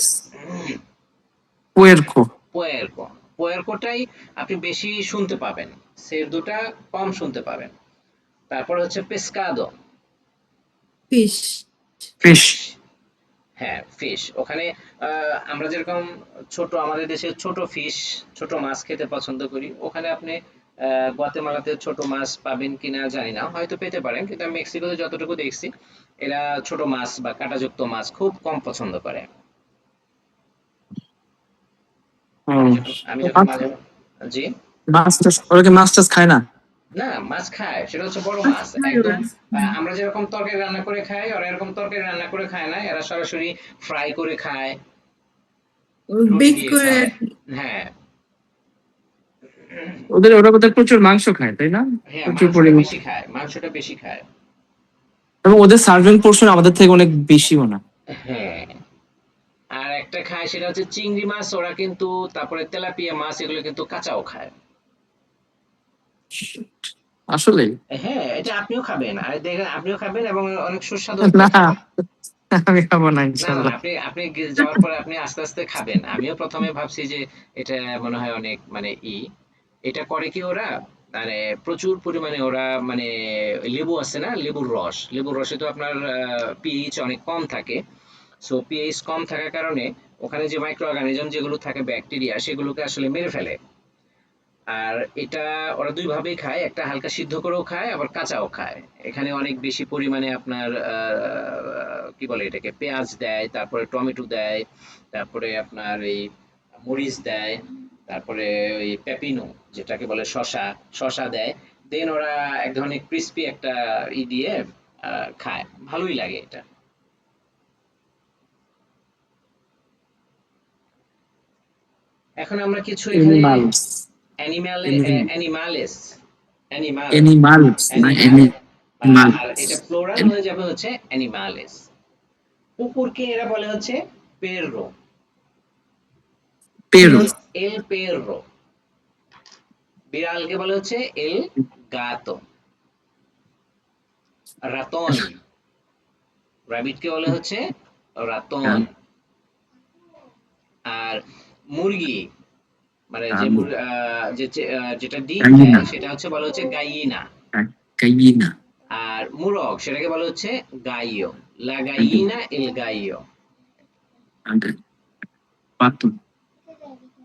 পুয়েরকো। পোয়েরকো। পোয়েরকোটাই আপনি বেশি শুনতে পাবেন, সেরদোটা কম শুনতে পাবেন। তারপর হচ্ছে পেসকাদো, ফিশ, ফিশ। হ্যাঁ ফিশ। ওখানে আমরা যেরকম ছোট, আমাদের দেশে ছোট ফিশ, ছোট মাছ খেতে পছন্দ করি, ওখানে আপনি গুয়াতেমালাতে ছোট মাছ পাবেন কিনা জানি না, হয়তো পেতে পারেন, কিন্তু আমি মেক্সিকোতে যতটুকু দেখছি এরা ছোট মাছ বা কাঁটাযুক্ত মাছ খুব কম পছন্দ করে। আমি যখন মাঝে, জি, মাছ টাছ ওরা কি মাছ টাছ খায় না? না মাছ খায়, সেটা হচ্ছে বড় মাছ মাছ খায় একদম। ওরা। হ্যাঁ, আমরা যেরকম তরকারি রান্না করে খাই, ওরা এরকম তরকারি রান্না করে খায় না, এরা সরাসরি ফ্রাই করে খায়, রুটি বেক দিয়ে করে খায়। আর কি। হ্যাঁ, ওরা বোধহয় প্রচুর মাংস খায়, তাই না? হ্যাঁ প্রচুর মাংসটা পরিমাণ। বেশি খায়, মাংসটা বেশি খায়। এবং ওদের সার্ভিং পোর্শন আমাদের থেকে অনেক বেশি মনে হয়। হ্যাঁ, আর একটা খায় সেটা হচ্ছে চিংড়ি মাছ, ওরা কিন্তু, তারপরে তেলাপিয়া মাছ, এগুলো কিন্তু কাঁচাও খায়। আসলে হ্যাঁ, এটা আপনিও খাবেন, আর দেখেন আপনিও খাবেন এবং অনেক সুস্বাদু না, একটা খাবার। আমি খাবো না না না, ইনশাল্লাহ। আপনি আপনি যাওয়ার পরে আপনি আস্তে আস্তে খাবেন। আমিও প্রথমে ভাবছি যে এটা মনে হয় অনেক মানে এটা করে কি ওরা, মানে প্রচুর পরিমাণে ওরা মানে লেবু আছে না, লেবুর রস, লেবুর রসে তো আপনার পিএইচ অনেক কম থাকে। সো পিএইচ কম থাকার কারণে ওখানে যে মাইক্রো অর্গানিজম যেগুলো থাকে, ব্যাকটেরিয়া, সেগুলোকে আসলে মেরে ফেলে। আর এটা ওরা দুই ভাবেই খায়, একটা হালকা সিদ্ধ করেও খায়, আবার কাঁচাও খায়। এখানে অনেক বেশি পরিমাণে আপনার কি বলে এটাকে, পেঁয়াজ দেয়, তারপরে টমেটো দেয়, তারপরে আপনার এই মরিচ দেয়, তারপরে ওই পেপিনো যেটাকে বলে শশা, শশা দেয়। দেন ওরা এক ধরনের ক্রিস্পি একটা দিয়ে খায়, ভালোই লাগে এটা। এখন আমরা কিছু এখানে এনিমালস, অ্যানিমাল, অ্যানিমালেস, অ্যানিমাল, এনিমালস না অ্যানিমাল, এনি, আর এটা প্লোরাল হয়ে যাবে হচ্ছে অ্যানিমালেস। কুকুরকে এরা বলে হচ্ছে পেররো, Pero. এল পেররো। বিড়ালকে বলে হচ্ছে এল গাতো। রাতন, র্যাবিটকে বলে হচ্ছে রাতন। আর মুরগি মানে যে যেটা ডিম দেয় সেটা হচ্ছে বলা হচ্ছে গাইনা। Gallina. আর মুরগ সেটাকে বলা হচ্ছে গাইও, লা গাইনা এল গাইও। Pato.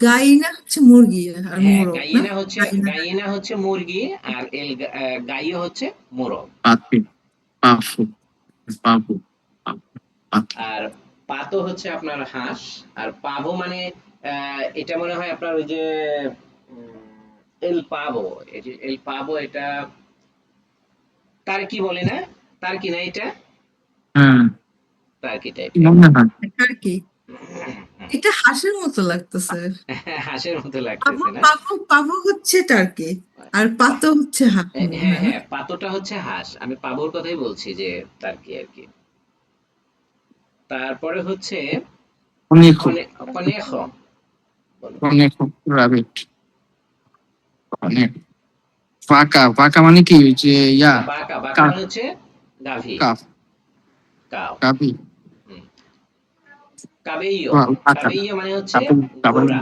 গাইনা হচ্ছে মুরগি আর হ্যাঁ, মোরগ না? গাইনা হচ্ছে মুরগি, আর গাইও হচ্ছে মোরগ। Pato. Pavo. Pavo. Pato. আর পাতো হচ্ছে আপনার হাঁস। আর পাভো মানে এটা মনে হয় আপনার ওই যে এল পাভো, এই যে এল পাভো এটা তার কি বলে না, তার কি না এটা তার কি টাইপের। টার্কি। এটা হাঁসের মতো লাগতেছে। হাঁসের মতো পাভো লাগতেছে না? পাভো পাভো হচ্ছে টার্কি আর পাতো হচ্ছে হাঁস মনে হ্যাঁ হয় না? হ্যাঁ, পাতোটা হচ্ছে হাঁস, আমি পাভোর কথাই বলছি যে তার কি আর কি। তারপরে হচ্ছে Conejo. কনেখো, বলো। Conejo. Rabbit. Conejo. Vaca. Vaca মানে কি? ওই যে বাঁকা, বাঁকা কাফ। মানে হচ্ছে গাভী, কাফ। কাউ। গাভী। হুম। কাবেইয়ো, Vaca. কাবেইয়ো মানে হচ্ছে Caballo. ঘোড়া।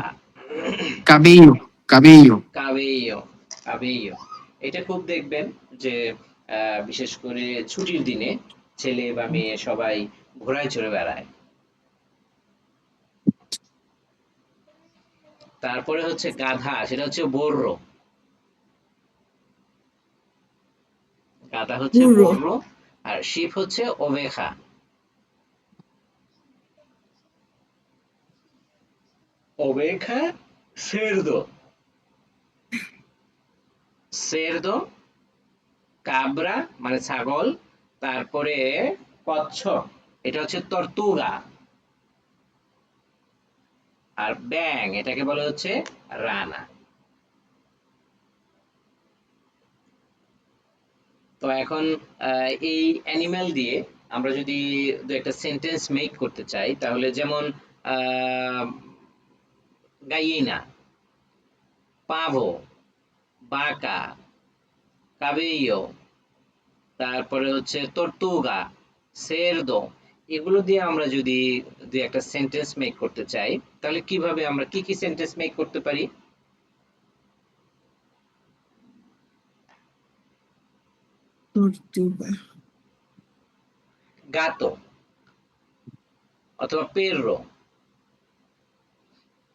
Cabello. Cabello. কাবেইয়ো, কাবেইয়ো। এটা খুব দেখবেন যে বিশেষ করে ছুটির দিনে ছেলে বা মেয়ে সবাই ঘোড়ায় চড়ে বেড়ায়। তারপরে হচ্ছে গাধা, সেটা হচ্ছে বোর্রো। গাধা হচ্ছে বুড়ো। বোর্রো। আর শিপ হচ্ছে ওভেখা। ওভেখা, সেরদো, সেরদো, কাবরা মানে ছাগল। তারপরে কচ্ছপ, এটা হচ্ছে তর্তুগা। আর ব্যাং, এটাকে বলে হচ্ছে রানা। তো এখন এই অ্যানিম্যাল দিয়ে আমরা যদি দু একটা সেন্টেন্স মেক করতে চাই, তাহলে যেমন গাইয়েনা, পাভো, বাকা, কাবেইয়ো, তারপরে হচ্ছে তর্তুগা, সেরদো, এগুলো দিয়ে আমরা যদি দু একটা সেন্টেন্স মেক করতে চাই, তাহলে কিভাবে আমরা কি কি সেন্টেন্স মেক করতে পারি? তর্তুগা। গাতো অথবা পেররো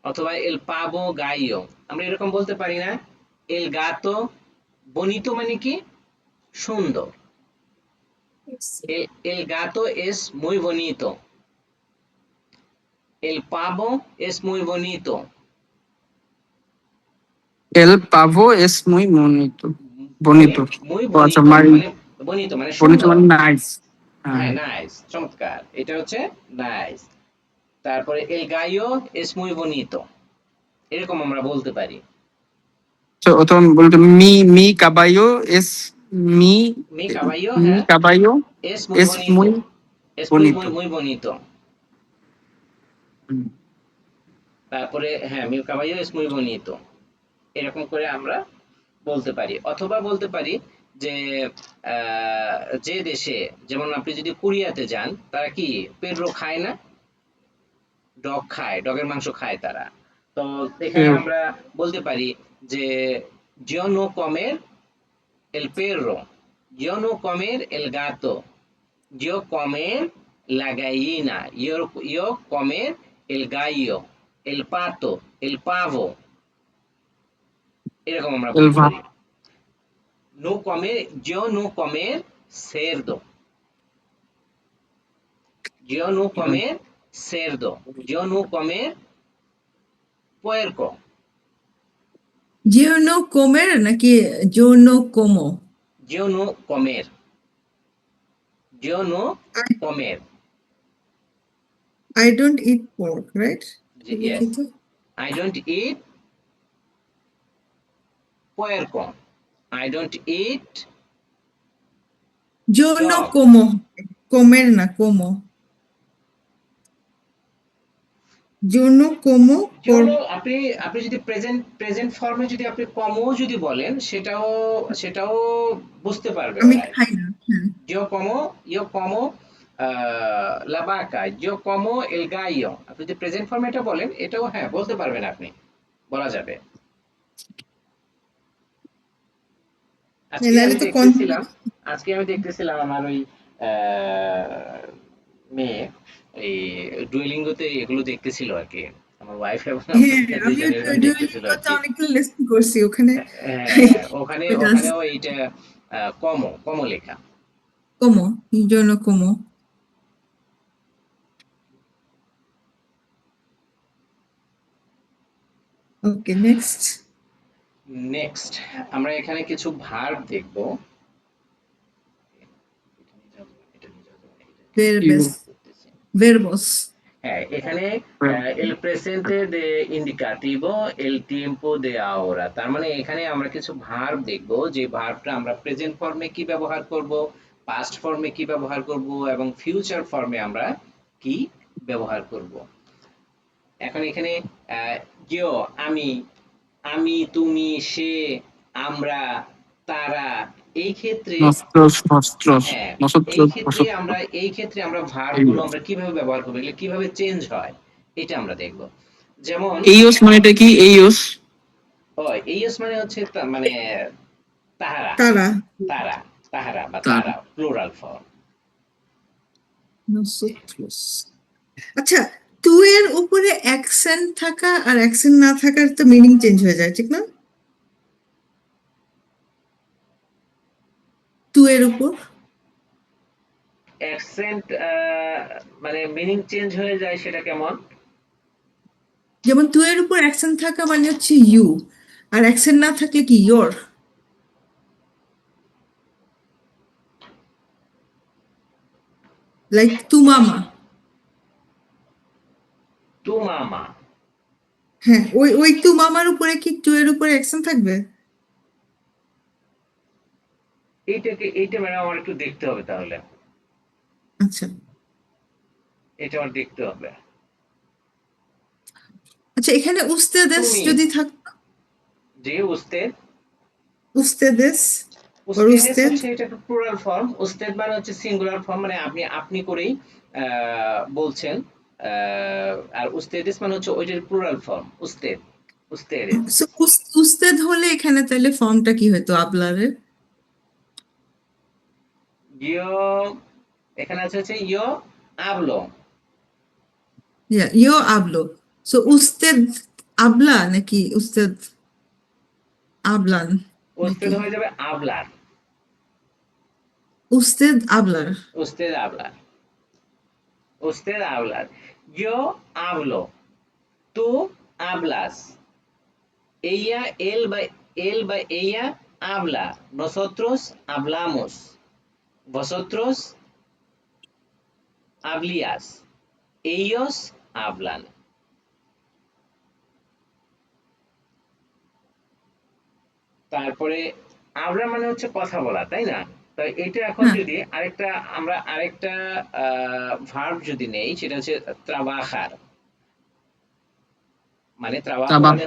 অথবা এল পাবো গাইও, আমরা এরকম বলতে পারি না? এল গাতো বনিতো মানে কি? সুন্দর। El gato es muy bonito. El pavo es muy bonito. El pavo es muy bonito. Muy, Bonito. muy ও আচ্ছা, bonito মারি মানে bonito মানে bonito সুন্দর। মানে নাইস। হ্যাঁ, নাইস, চমৎকার, এটা হচ্ছে নাইস। তারপরে el gallo es muy bonito, এরকম আমরা বলতে পারি। তো অথবা বলতে mi caballo es mi Mi caballo, mi হ্যাঁ, caballo es muy es bonito, muy es muy muy bonito. muy bonito। তারপরে হ্যাঁ, mi caballo es muy bonito, এরকম করে আমরা বলতে পারি। অথবা বলতে পারি যে আহ, যে দেশে, যেমন আপনি যদি কোরিয়াতে যান, তারা কি পেররো খায় না? ডগ খায়, ডগের মাংস খায় তারা। তো এখানে Eh, আমরা বলতে পারি যে yo no comer el perro, yo no comer el gato, yo comer la gallina, yo comer el gallo, el pato, el pavo, এরকম আমরা el বলতে va পারি। No comer, yo no comer cerdo, yo no comer cerdo, yo no comer puerco, Yo no comer নাকি yo no como? yo no comer, yo no comer, I don't eat pork, right? yes, লিখিত। I don't eat puerco, I don't eat Yo no Yo como. Comer না, como. Yo no como por... জন্য আপনি আপনি যদি present ফর্মে যদি আপনি কমও যদি বলেন সেটাও বুঝতে পারবে আমি ওরা আর খাই কি। না। হ্যাঁ। yo como la vaca, yo como el gallo, আপনি যদি প্রেজেন্ট ফর্মে এটা বলেন এটাও হ্যাঁ বলতে পারবেন আপনি, বলা যাবে। আজকে নাহলে আমি তো দেখতেছিলাম আজকে আমি দেখতেছিলাম আমার ওই মেয়ে এই ডুয়েলিঙ্গোতে এগুলো দেখতেছিল আর কি, আমার ওয়াইফ এবং আমার হ্যাঁ, মেয়ে আমিও দুইজনে এরকম দেখতেছিল আর ডুয়োলিঙ্গোতে কি। অনেকগুলো লেসন করছি ওখানে। হ্যাঁ, ওইটা ওখানেও এইটা কমো কমো লেখা। como, yo no como. ওকে, নেক্সট। নেক্সট আমরা এখানে কিছু ভার্ব দেখবো। verbos, verbos, হ্যাঁ, এখানে el presente de indicativo, el tiempo de ahora, তার মানে এখানে আমরা কিছু ভার্ব দেখব যে ভার্বটা আমরা প্রেজেন্ট ফর্মে কি ব্যবহার করব, পাস্ট ফর্মে কি ব্যবহার করব এবং ফিউচার ফর্মে আমরা কি ব্যবহার করব। এখন এখানে কেউ, আমি, আমি, তুমি, সে, আমরা, তারা, এই ক্ষেত্রে হ্যাঁ, এই ক্ষেত্রে আমরা ভার্ব গুলো আমরা কিভাবে ব্যবহার করবো, এগুলো কিভাবে চেঞ্জ হয় এটা আমরা দেখব। যেমন এইওস মানেটা কি? এইওস ও এইস মানে হচ্ছে মানে তাহারা, তারা, তারা, তাহারা বা তার তারা প্লুরাল ফর্ম। nosotros। আচ্ছা, টু এর উপরে অ্যাকসেন্ট থাকা আর অ্যাকসেন্ট না থাকার তো মিনিং চেঞ্জ হয়ে যায়, ঠিক না? টু এর উপর, অ্যাকসেন্ট মানে মিনিং চেঞ্জ হয়ে যায় সেটা কেমন? যেমন টু এর উপর অ্যাকসেন্ট থাকা মানে হচ্ছে ইউ, আর অ্যাকসেন্ট না থাকলে কি ইয়োর, লাইক তু মামা। টু মামা, হ্যাঁ, ওই ওই তু মামার উপরে কি টু এর উপরে অ্যাকসেন্ট থাকবে? এইটা ম্যাডাম আমার একটু দেখতে হবে তাহলে, আচ্ছা। এটা আমার দেখতে হবে। আচ্ছা, এখানে উস্তেদেশ তুমি, যদি থাকতো, যে উস্তেদ, উস্তেদেশ ওর উস্তেদেস উস্তেদ। হচ্ছে এটা একটা প্লুরাল ফর্ম, উস্তেদ মানে হচ্ছে সিঙ্গুলার ফর্ম, মানে আপনি আপনি করেই বলছেন, আর উস্তেদিস মানে হচ্ছে ওইটার প্লুরাল ফর্ম, উস্তেদ, উস্তেদিস। So, উস্তেদ হলে এখানে তাহলে ফর্মটা কি হতো আবলারের? ইয়ো, এখানে আছে হচ্ছে ইয়ো আবলো, ইয়ো আবলো। সো উস্তেদ আবলা নাকি উস্তেদ আবলান উস্তেদ নাকি? হয়ে যাবে আবলার, উস্তেদ আবলার। উস্তেদ আবলার, উস্তেদ আবলার। ইয়ো hablo, tú hablas, él বা ella habla, nosotros hablamos, vosotros hablías, ellos hablan। তারপরে আমরা মানে হচ্ছে কথা বলা, তাই না? তো এটা এখন হ্যাঁ, যদি আরেকটা ভার্ব যদি নেই সেটা হচ্ছে trabajar, মানে trabajo মানে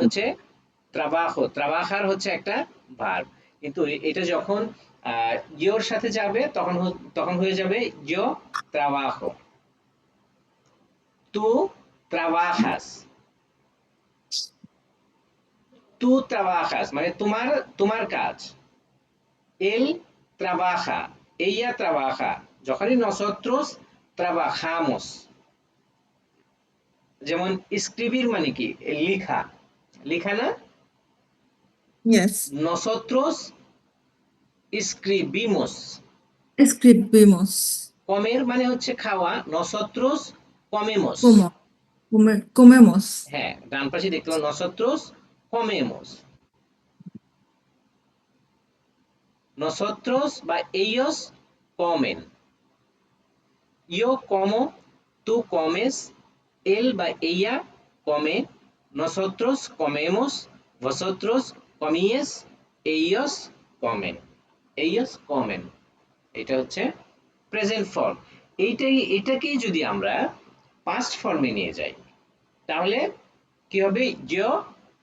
তাবাকু হচ্ছে trabajar হচ্ছে একটা ভার্ব, কিন্তু এটা যখন ইয়োর সাথে যাবে তখন হয়ে যাবে yo trabajo, tú trabajas, tú trabajas মানে তোমার তোমার কাজ, él trabaja, ella trabaja, যখনই nosotros trabajamos, যেমন escribir মানে কি লিখা, লিখা না, yes. nosotros escribimos, escribimos, comer মানে হচ্ছে খাওয়া, nosotros comemos, como, comemos, হ্যাঁ ডান পাশে দেখতে পাবেন nosotros comemos, nosotros বা ellos comen, yo como, tú comes, él বা ella come, nosotros comemos, vosotros comíes, ellos comen, ellos comen, এটা হচ্ছে প্রেজেন্ট ফর্ম। এটাকেই যদি আমরা পাস্ট ফর্মে নিয়ে যাই তাহলে কি হবে? yo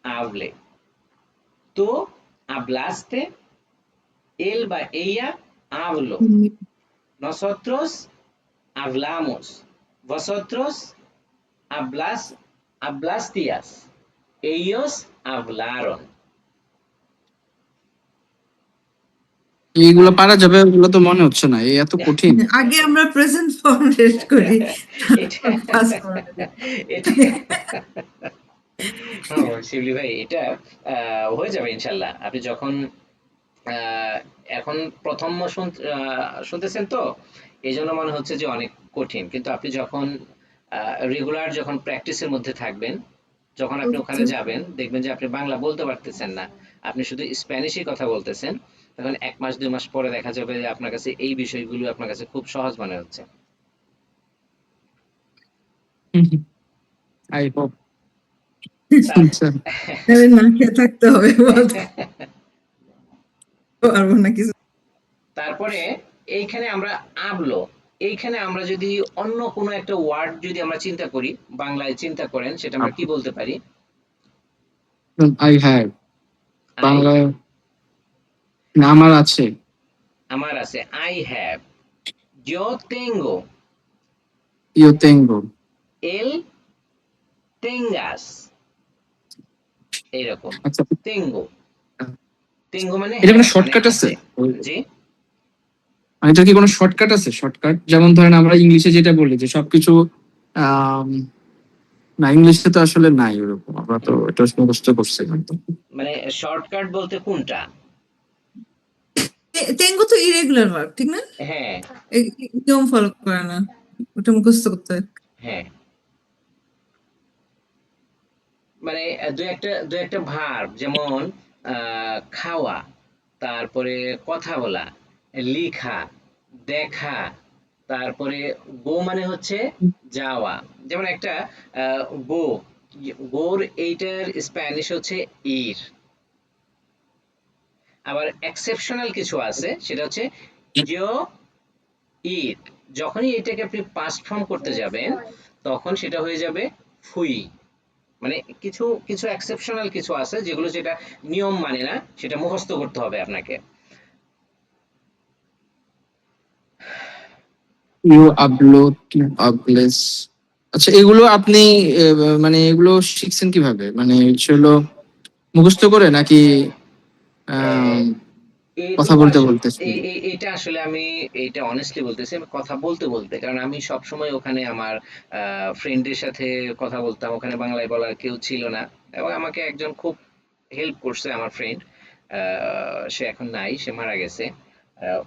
hablé, tú hablaste, él বা ella habló, nosotros hablamos, vosotros hablasteis, ellos hablaron. এইগুলো পারা যাবে? ওগুলো তো মনে হচ্ছে না, এই এত কঠিন। আগে আমরা প্রেজেন্ট ফর্ম রেস্ট করি, এটা পাস্ট ফর্ম। এটা শিবলি ভাই, এটা হয়ে যাবে ইনশাল্লাহ। আপনি যখন এখন প্রথম শুনতেছেন তো এই জন্য মনে হচ্ছে যে অনেক কঠিন, কিন্তু আপনি যখন রেগুলার যখন প্র্যাকটিসের মধ্যে থাকবেন, যখন আপনি ওখানে যাবেন দেখবেন যে আপনি বাংলা বলতে পারতেছেন না, আপনি শুধু স্প্যানিশই কথা বলতেছেন, তখন 1 মাস 2 মাস পরে দেখা যাবে যে আপনার কাছে এই বিষয়গুলো আপনার কাছে খুব সহজ মনে হচ্ছে। I hope. তা- আচ্ছা, তাহলে না খেয়ে থাকতে হবে, বলতে পারবো না কিছু। তারপরে এইখানে আমরা আবলো, এইখানে আমরা যদি অন্য কোনো একটা ওয়ার্ড যদি আমরা চিন্তা করি, বাংলায় চিন্তা করেন, সেটা আমরা কি বলতে পারি? I have. আই, বাংলায় না, আমার আছে। আমার আছে, আই হ্যাভ। yo tengo, ইউ তেঙ্গো। él tengas, এইরকম। আচ্ছা, tengo, tengo মানে এটা কোনো হ্যাঁ, মানে শর্টকাট আছে? আছে। জি, মানে এটা কি কোনো শর্টকাট আছে? শর্টকাট যেমন ধরেন আমরা ইংলিশে যেটা বলি যে সবকিছু, আম, না ইংলিশে তো আসলে নাই ওরকম, আমরা তো এটা মুখস্থ করছি কিন্তু। মানে শর্টকাট বলতে কোনটা? টেঙ্গো তো ইরেগুলার ভার্ব, ঠিক না? হ্যাঁ, নিয়ম ফলো করে না, ওটা মুখস্থ করতে হয়। হ্যাঁ, মানে দু একটা ভার্ব, যেমন খাওয়া, তারপরে কথা বলা, লিখা, দেখা, তারপরে গো মানে হচ্ছে যাওয়া। যেমন একটা গো, গোর এইটার স্প্যানিশ হচ্ছে ইর। আবার এক্সেপশনাল কিছু আছে, সেটা হচ্ছে ইয়ো ইর। যখনই এটাকে আপনি পাস্ট ফর্ম করতে যাবেন তখন সেটা হয়ে যাবে ফুই। মানে কিছু কিছু এক্সেপশনাল কিছু আছে যেগুলো, যেটা নিয়ম মানে না, সেটা মুখস্থ করতে হবে আপনাকে। ইউ আবলো, টু আবলেস। আচ্ছা, এগুলো আপনি মানে এগুলো শিখছেন কিভাবে? মানে হলো মুখস্থ করে নাকি আহ, আম, কথা এগুলো বলতে আসলে বলতে শিখেন? এটা আসলে আমি এটা অনেস্টলি বলতেছি, আমি কথা বলতে বলতে, কারণ আমি সব সময় ওখানে আমার ফ্রেন্ডের সাথে কথা বলতাম, ওখানে বাংলায় বলার কেউ ছিল না, এবং আমাকে একজন খুব হেল্প করছে আমার ফ্রেন্ড, সে এখন নাই, সে মারা গেছে।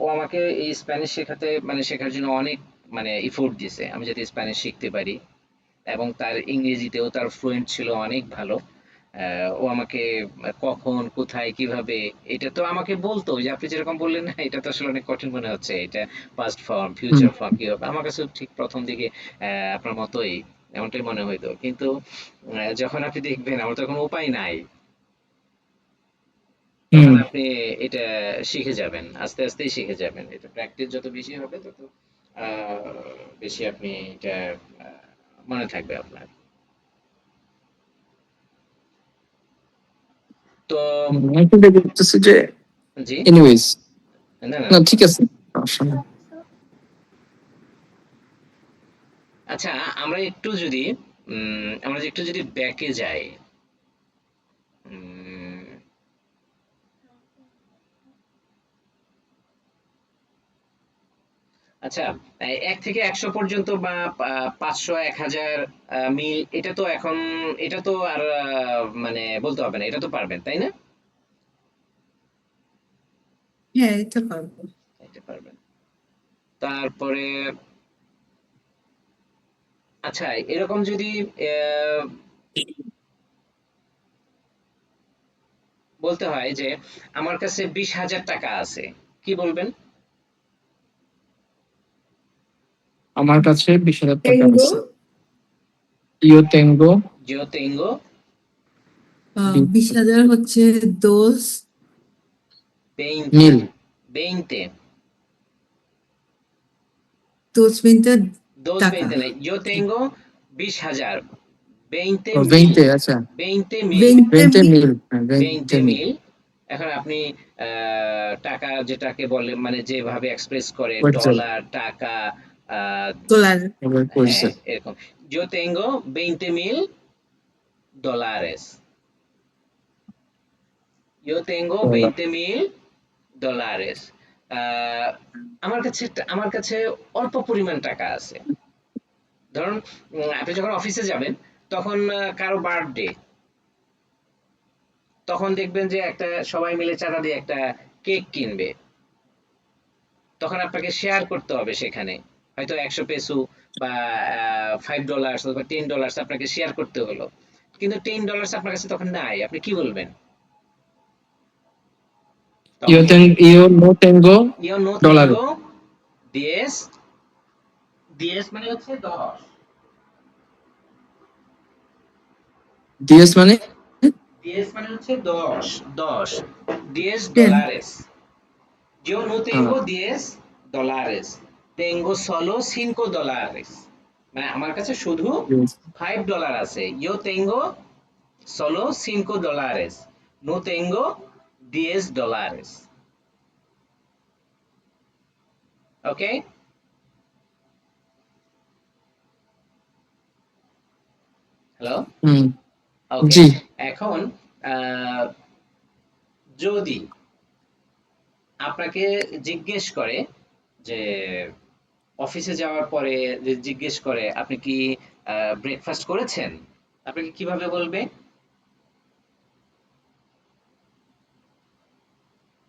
ও আমাকে এই স্প্যানিশ শেখাতে, মানে শেখার জন্য অনেক মানে ইফোর্ট দিছে আমি যাতে স্প্যানিশ শিখতে পারি, এবং তার ইংরেজিতেও তার ফ্লুয়েন্ট ছিল অনেক ভালো। ও আমাকে কখন, কোথায়, কিভাবে, এটা তো আমাকে বলতো, ওই যে আপনি যেরকম বললেন না, এটা তো আসলে অনেক কঠিন মনে হচ্ছে, এটা পাস্ট ফর্ম, হুম। ফিউচার ফর্ম কি হবে, আমার কাছে ঠিক প্রথম দিকে আপনার মতোই এমনটাই মনে হইতো, কিন্তু যখন আপনি দেখবেন আমার তখন উপায় নাই, তখন হুম। আপনি এটা শিখে যাবেন, আস্তে আস্তেই শিখে যাবেন। এটা প্র্যাকটিস যত বেশি হবে তত বেশি আপনি এটা মনে থাকবে আপনার। তো আমি চিন্তা করতেছি যে জি, এনিওয়েজ, না না, না ঠিক আছে, সমস্যা নেই। আচ্ছা, আমরা একটু যদি আমরা একটু যদি ব্যাকে যাই, উম, আচ্ছা, 1 থেকে 100 পর্যন্ত বা 500 1000 মিল, এটা তো এখন, এটা তো আর মানে বলতে হবে না, এটা তো পারবেন তাই না? হ্যাঁ, এটা পারবো। এটা পারবেন। তারপরে আচ্ছা, এরকম যদি আহ, বলতে হয় যে আমার কাছে 20,000 টাকা আছে, কি বলবেন? আমার কাছে 20,000 টাকা টেঙ্গো আছে। ইউ তেঙ্গো। জিও তেঙ্গো 20,000 হচ্ছে দোষ। বেইনতে, মিল। বেইনতে, dos 20 dos টাকা 20 নাই, yo tengo 20,000, 20 ও mil, 20 আচ্ছা 20 mil, 20 20 mil মিল, হ্যাঁ 20 20 মিল। মিল। এখন আপনি টাকা যেটাকে বলে মানে যেভাবে এক্সপ্রেস করে বুঝছো, ডলার টাকা, আহ, ডলার। এবার হ্যাঁ করছে। এরকম, yo tengo 20 mil dólares, yo tengo 20 mil dólares। আহ, আমার কাছে অল্প পরিমাণ টাকা আছে। ধরুন আপনি যখন অফিসে যাবেন তখন কারো বার্থডে, তখন দেখবেন যে একটা সবাই মিলে চাঁদা দিয়ে একটা কেক কিনবে, তখন আপনাকে শেয়ার করতে হবে সেখানে, হয়তো 100 পেসো বা $5 অথবা $10 আপনাকে শেয়ার করতে হলো, কিন্তু $10 আপনার কাছে তখন নাই, আপনি কি বলবেন তখন? ইও নো টেঙ্গো ইও নো ডলার। তেঙ্গো দিয়েস, দিয়েস মানে হচ্ছে 10, দিয়েস মানে দিয়েস মানে হচ্ছে 10, 10, 10 10 dólares, yo no tengo 10 dólares, tengo solo $5, মানে আমার কাছে শুধু $5 আছে, yo tengo solo $5, no tengo $10, ওকে? হ্যালো, হুম ওকে। জি। এখন আহ, যদি আপনাকে জিজ্ঞেস করে যে অফিসে যাওয়ার পরে যে জিজ্ঞেস করে আপনি কি ব্রেকফাস্ট করেছেন, আপনাকে কিভাবে বলবে?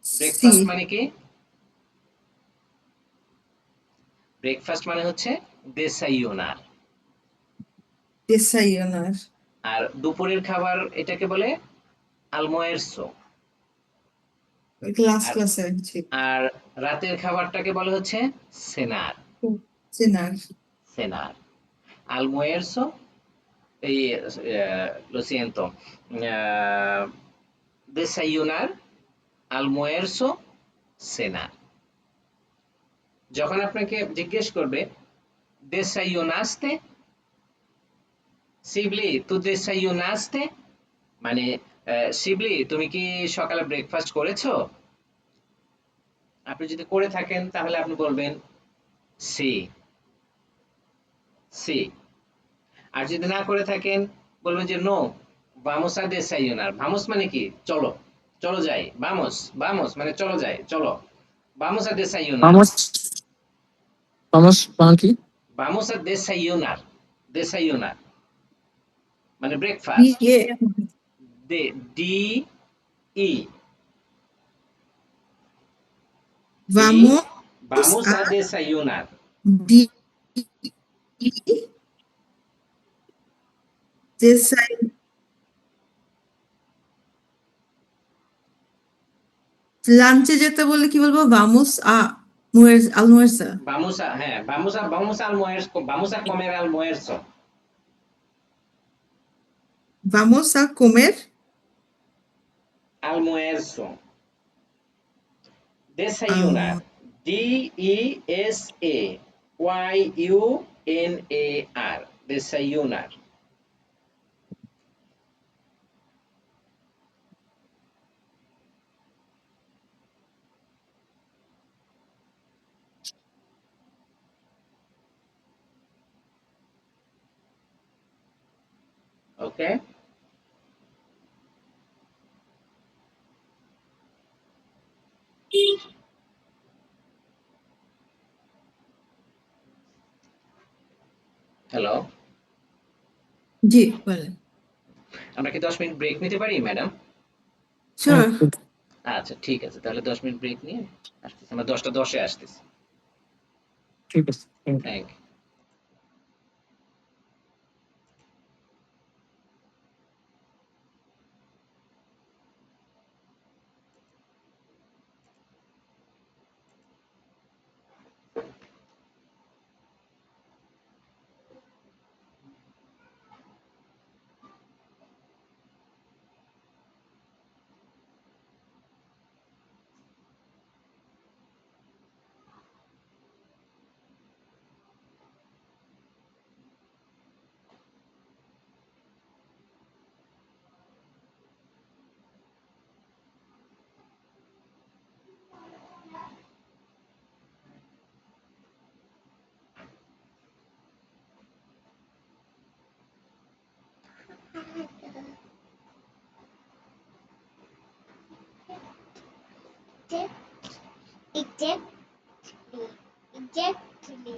সি ব্রেকফাস্ট মানে কি? ব্রেকফাস্ট মানে হচ্ছে দেসাইওনার। desayunar আর দুপুরের খাবার এটাকে বলে আলমোয়েরসো। লাস্ট আর ক্লাসে জি আর রাতের খাবারটাকে বলে হচ্ছে সেনার। cenar সেনার, almuerzo, এই lo siento, আহ, desayunar, almuerzo, cenar। যখন আপনাকে জিজ্ঞেস করবে desayunaste, শিবলি তু desayunaste, মানে শিবলি তুমি কি সকালে ব্রেকফাস্ট করেছো? আপনি যদি করে থাকেন তাহলে আপনি বলবেন সি, সি। আর যদি না করে থাকেন বলবেন যে no, vamos a desayunar, vamos মানে কি চলো, চলো যাই, vamos, vamos মানে চলো যাই, চলো, vamos a desayunar, ফামস, ফামস মানে কি? vamos a desayunar, desayunar মানে বি ব্রেকফাস্ট, এ ডি ডি ই, ডি, vamos vamos a a desayunar, di desay লাঞ্চে যেতে বললে কি বলবো vamos a almuerza vamos a, হ্যাঁ vamos a almuerzo, vamos a comer almuerzo, vamos a comer almuerzo, desayunar, almuerzo desayunar, desayunar, okay? Hello, জি বলেন আমরা কি 10 মিনিট ব্রেক নিতে পারি ম্যাডাম? হ্যাঁ, sure আচ্ছা ঠিক আছে, তাহলে 10 মিনিট ব্রেক নিয়ে আসতেছি, আমরা 10টা 10-এ আসতেছি। ঠিক আছে। Thank you. এক্স্যাক্টলি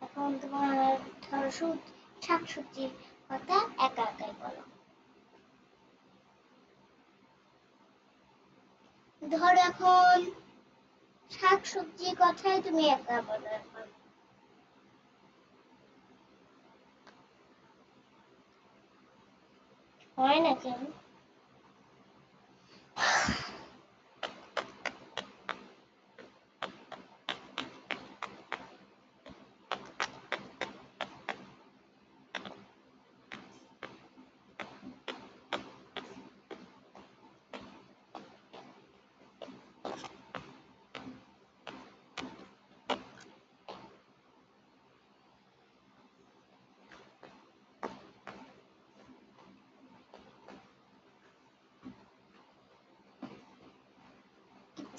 এখন তোমার ধরো শাকসবজির কথা একা একাই বলো। ধরো এখন শাকসবজির কথাই তুমি একা বলো এখন। হয় না কেন?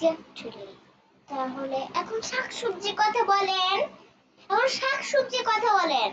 এক্স্যাক্টলি তাহলে এখন শাকসবজির কথা বলেন, এখন শাকসবজির কথা বলেন।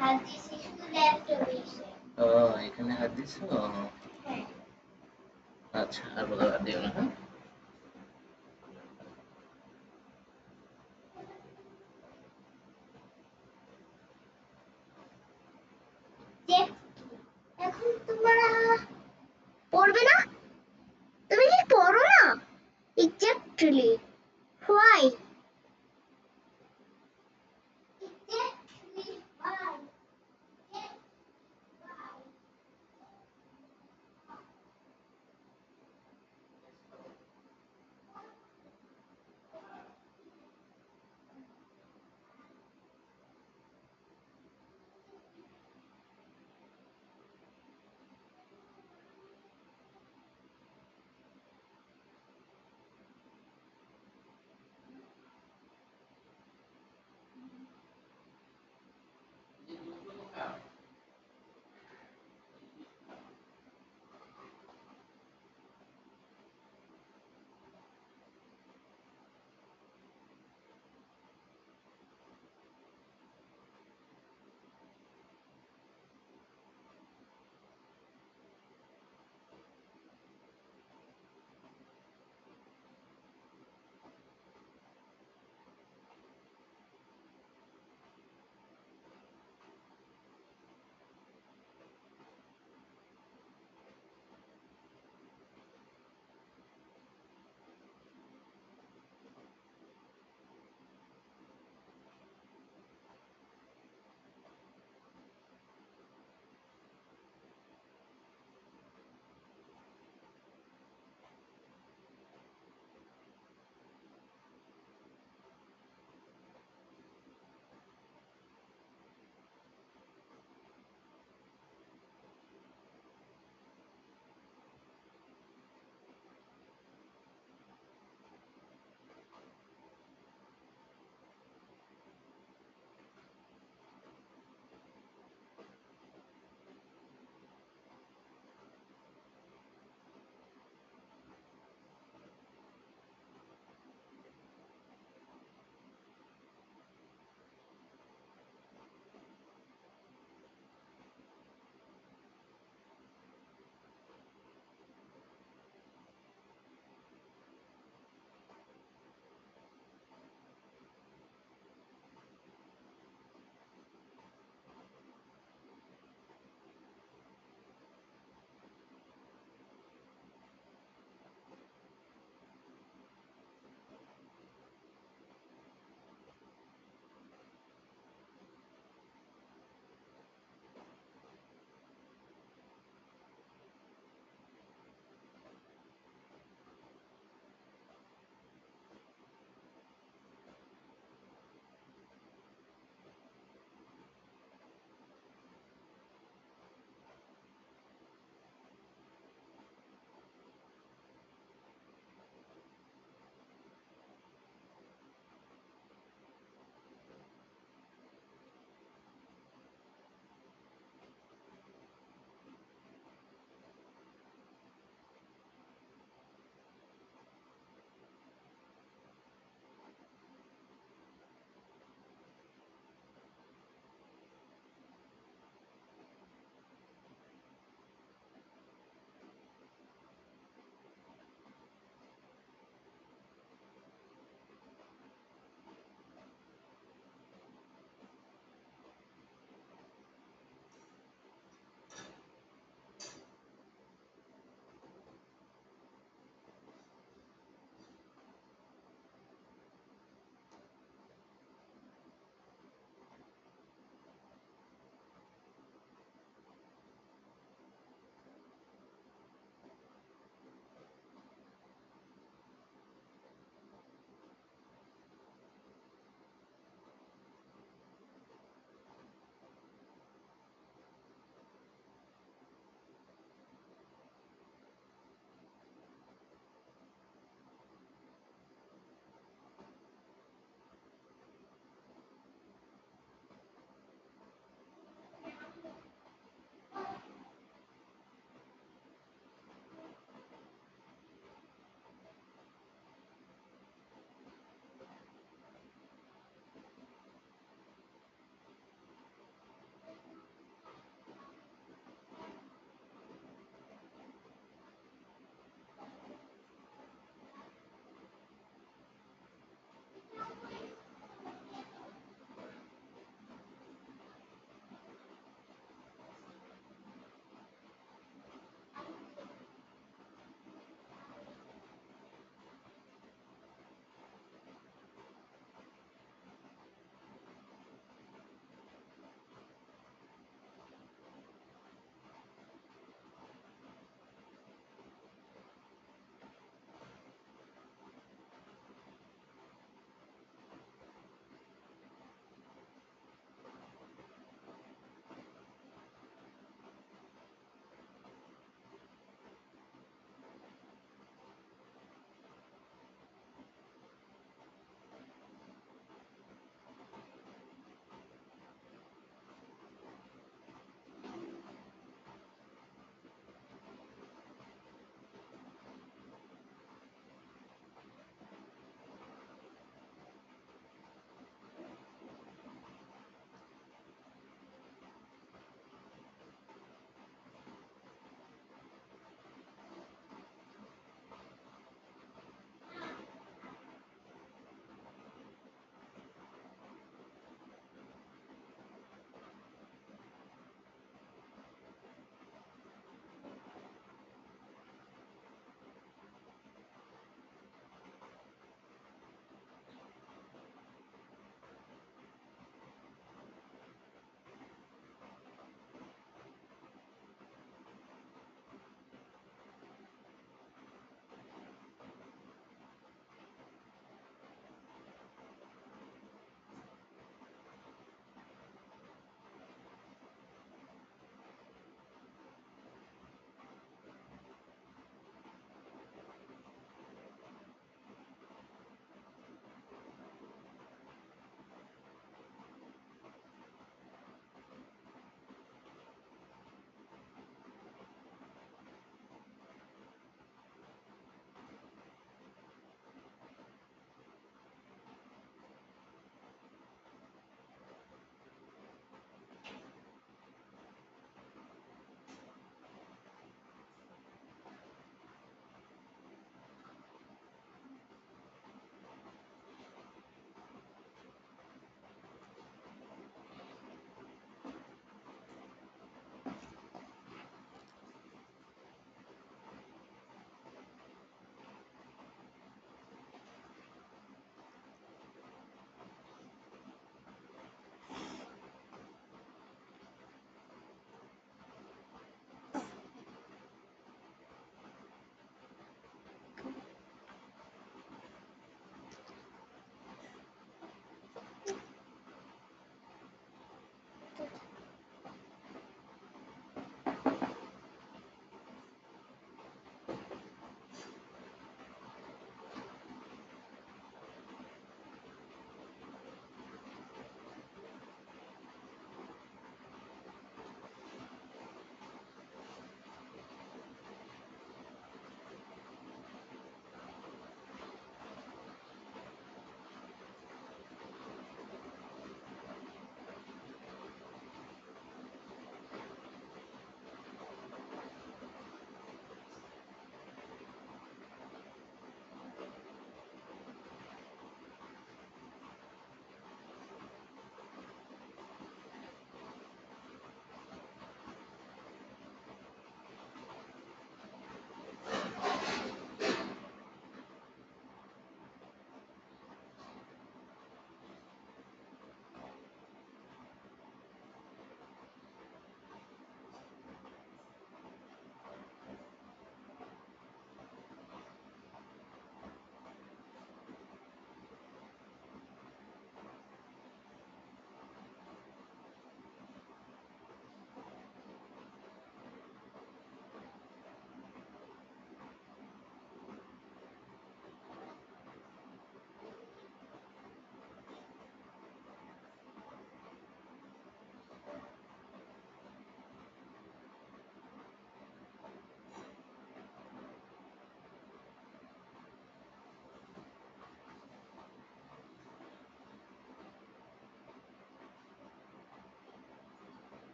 হাত দিছি শুধু ল্যাপটপে এসে। ও এখানে হাত দিছো? আচ্ছা আর বলো হাত দিও না। হ্যাঁ এখন তোমরা পড়বে না? তুমি কি পড়ো না? Exactly why? Exactly why?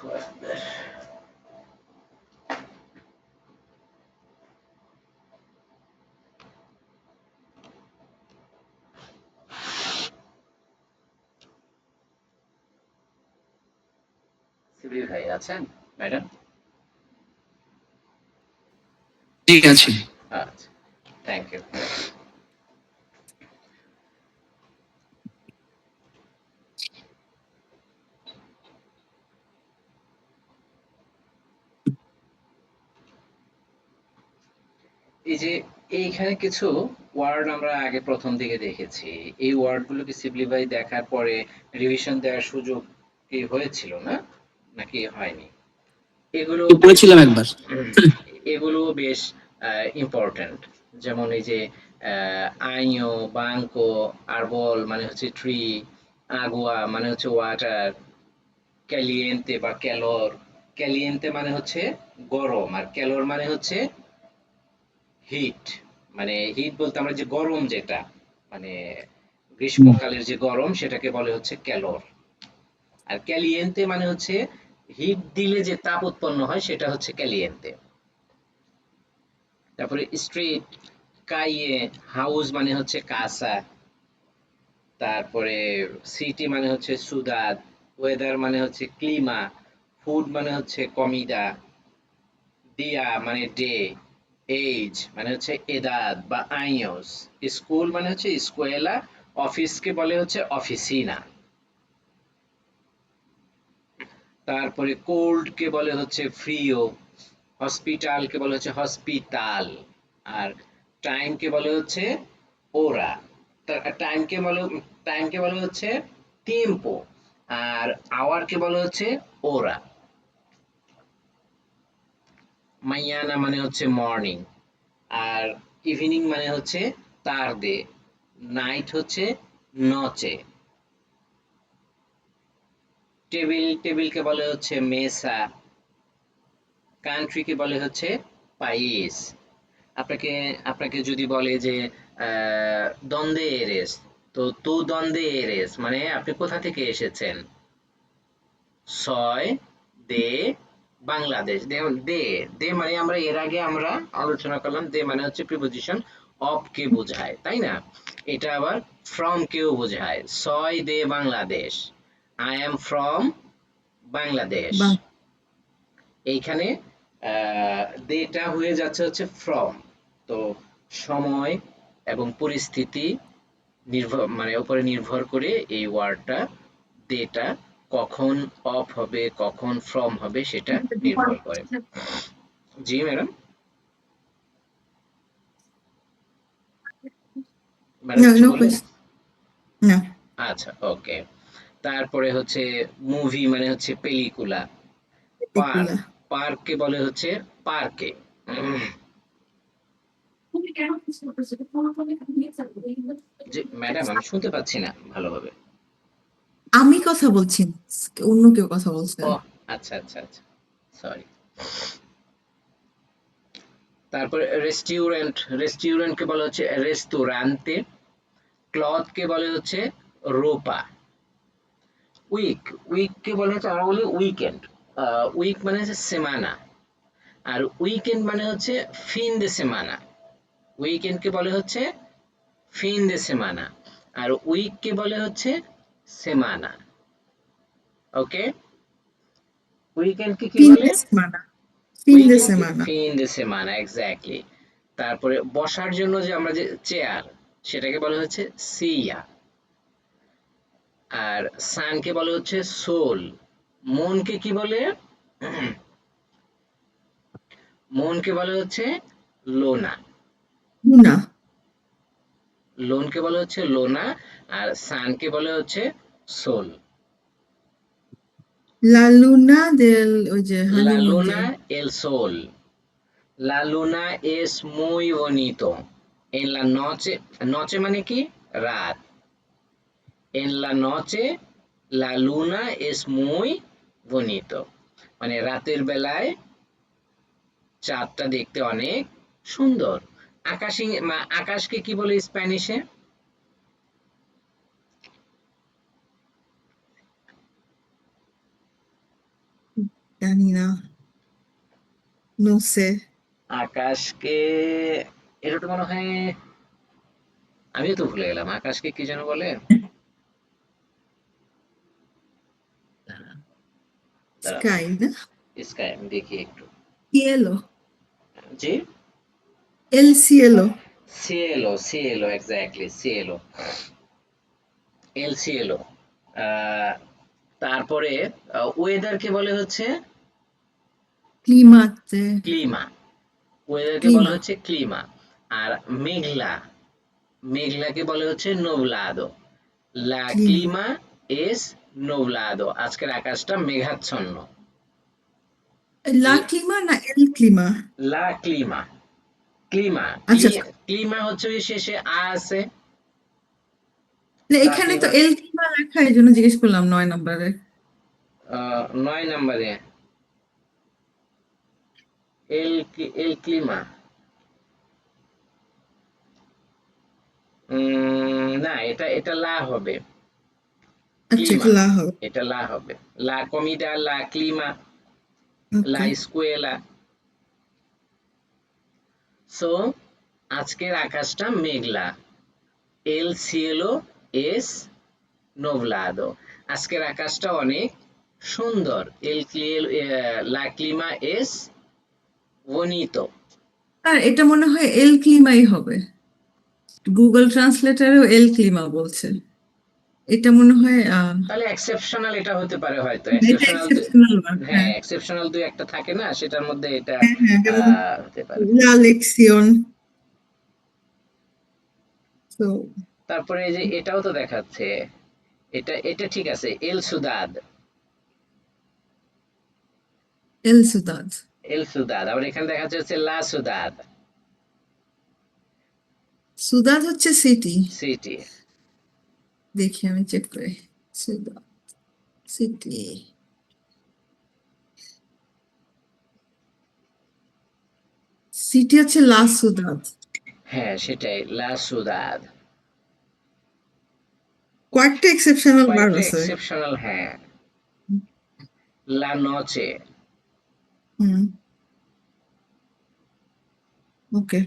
শিবির ভাই আছেন ম্যাডাম? ঠিক আছে। আচ্ছা, থ্যাংক ইউ। এই যে এইখানে কিছু ওয়ার্ড আমরা আগে প্রথম দিকে দেখেছি, এই ওয়ার্ডগুলোকে সিম্পলিফাই দেখার পরে রিভিশন দেওয়ার সুযোগ কি হয়েছিল না, নাকি হয়নি? এগুলো বেশ পড়েছিলাম একবার। এগুলো বেশ ইম্পর্ট্যান্ট। যেমন এই যে আইও, বাঙ্কো, আরবল মানে হচ্ছে ট্রি, আগুয়া মানে হচ্ছে ওয়াটার, ক্যালিয়েন্তে বা ক্যালর, ক্যালিয়েন্তে মানে হচ্ছে গরম, আর ক্যালর মানে হচ্ছে হিট। মানে হিট বলতে আমরা যে গরম, যেটা মানে গ্রীষ্মকালের যে গরম সেটাকে বলে হচ্ছে ক্যালর। আর ক্যালিয়েন্তে মানে হচ্ছে হিট দিলে যে তাপ উৎপন্ন হয় সেটা হচ্ছে ক্যালিয়েন্তে। তারপরে স্ট্রিট, কাইয়ে, হাউস মানে হচ্ছে কাসা, তারপরে সিটি মানে হচ্ছে সুদাদ, ওয়েদার মানে হচ্ছে ক্লিমা, ফুড মানে হচ্ছে কমিদা, দিয়া মানে ডে, এজ মানে হচ্ছে এদাদ বা আইওস, স্কুল মানে হচ্ছে স্কুয়েলা, অফিসকে বলে হচ্ছে অফিসিনা, তারপরে কোল্ড কে বলে হচ্ছে ফ্রিও, হসপিটাল কে বলে হচ্ছে হসপিটাল, আর টাইম কে বলে হচ্ছে ওরা, টাইম কে বলে হচ্ছে টিম্পো, আর আওয়ার কে বলে হচ্ছে ওরা। মাইয়ানা মানে হচ্ছে মর্নিং, আর ইভিনিং মানে হচ্ছে তারদে, নাইট হচ্ছে নচে, টেবিলকে বলে হচ্ছে মেসা, কান্ট্রিকে বলে হচ্ছে পাইস। আপনাকে আপনাকে যদি বলে যে দন্দে এরেস, তো তু দন্দে এরেস মানে আপনি কোথা থেকে এসেছেন? ছয় দে বাংলাদেশ। দেখুন দে, দে মানে আমরা এর আগে আমরা আলোচনা করলাম, দে মানে হচ্ছে প্রিপজিশন অফ কে বোঝায়, তাই না? এটা আবার ফ্রম কেও বোঝায়। ছয় দে Bangladesh, I am from Bangladesh. বাহ, এইখানে দেটা হয়ে যাচ্ছে হচ্ছে ফ্রম। তো সময় এবং পরিস্থিতি নির্ভর মানে উপরে নির্ভর করে এই ওয়ার্ডটা দেটা কখন অফ হবে কখন ফ্রম হবে সেটা নির্ভর করে। জি ম্যাডাম, ম্যাডাম no কিছু no বললেন? question, no. আচ্ছা, ওকে। তারপরে হচ্ছে মুভি মানে হচ্ছে পেলিকুলা, পার্ক, এগুলা পার্ককে বলে হচ্ছে পার্কে। জি ম্যাডাম, আমি শুনতে পাচ্ছি না ভালোভাবে। আমি কথা বলছি না, অন্য কেউ কথা বলছে। ও আচ্ছা আচ্ছা আচ্ছা, সরি। তারপরে রেস্টুরেন্ট, রেস্টুরেন্টকে বলা হচ্ছে রেস্তোরান্তে, ক্লথ কে বলে হচ্ছে রোপা, উইক, উইককে বলা হচ্ছে আমরা বলি উইকেন্ড, উইক মানে হচ্ছে সেমানা, আর উইকেন্ড মানে হচ্ছে ফিন দে সেমানা, উইকেন্ডকে বলে হচ্ছে ফিন দে সেমানা, আর উইককে বলে হচ্ছে সেমানা। ওকে, উইকেন্ডকে কি fin বলে? de semana, fin de উইকেন্ডকে semana. ফিন দে সেমানা, এক্স্যাক্টলি। তারপরে বসার জন্য যে আমরা যে চেয়ার, সেটাকে বলা হচ্ছে সিয়া, আর সানকে বলে হচ্ছে সোল, মনকে কি বলে? মনকে বলে হচ্ছে লোনা, Luna, লোনকে বলে হচ্ছে লোনা, আর সানকে বলে হচ্ছে সোল। la luna del, ওই যে লা হানিমুন যে, লুনা এল সোল, লা Luna es muy bonito, en la noche, noche মানে কি? রাত, en la noche la luna es muy bonito মানে রাতের বেলায় চাঁদটা দেখতে অনেক সুন্দর। আকাশকে কি বলে স্প্যানিশে? জানি না, নো সে। আকাশকে এটা তো মনে হয়, আমিও তো ভুলে গেলাম আকাশকে কি যেন বলে। দাঁড়াও, স্কাই না, স্কাই আমি দেখি একটু। সিএলও, জি, এলসিএলও। সিএলও, সিএলও, এক্স্যাক্টলি সিএলও, এলসিএলও। তারপরে ওয়েদারকে বলে হচ্ছে ক্লিমাতে, ক্লিমা, ওয়েদারকে বলে ক্লিমা। হচ্ছে ক্লিমা। আর মেঘলা, মেঘলাকে বলে হচ্ছে নোবলাদো। লা ক্লিমা, ক্লিমা এস নোবলাদো, আজকের আকাশটা মেঘাচ্ছন্ন। লা ক্লিমা না এল ক্লিমা? লা ক্লিমা, ক্লিমা, আচ্ছা, ক্লিমা হচ্ছে ওই শেষে আছে। না, লা এখানে তো ক্লিমা এল ক্লিমা লেখা, এই জন্য জিজ্ঞেস করলাম 9 নম্বরে। 9 নম্বরে এল ক্লিমা। না, এটা এটা লা হবে, আচ্ছা, এটা ক্লিমা, লা হবে। এটা লা হবে। লা কমিডা, লা ক্লিমা, লা ওকে, স্কুয়েলা। সো আজকের আকাশটা মেঘলা, এল সিয়েলো এস নোবলাদো, আজকের আকাশটা অনেক সুন্দর। এল ক্লিয়েল, লা ক্লিমা এস bonito। আর এটা মনে হয় এল ক্লিমাই হবে, গুগল ট্রান্সলেটারেও এল ক্লিমা বলছে। এটা মনে হয় তাহলে এক্সেপশনাল এটা হতে পারে হয়তো, এটা এক্সেপশনাল। Exceptional word. হ্যাঁ, হ্যাঁ, এক্সেপশনাল দুই একটা থাকে না, সেটার মধ্যে এটা হ্যাঁ, হ্যাঁ, যেমন হতে পারে। লা লেকসিয়ন। তো তারপরে এই যে এটাও তো দেখাচ্ছে, এটা এটা ঠিক আছে, এল সুদাদ, এল সুদাদ, এল সুদাদ। আবার এখানে দেখাচ্ছে হচ্ছে লা সুদাদ, সুদাদ হচ্ছে সিটি। সিটি। দেখি আমি চেক করে, সুদাদ সিটি, সিটি হচ্ছে লা সুদাদ। হ্যাঁ সেটাই, লা সুদাদ। কয়েকটা এক্সেপশনাল ওয়ার্ড কয়েকটা আছে। এক্সেপশনাল, হ্যাঁ। লা নচে, হুম, ওকে।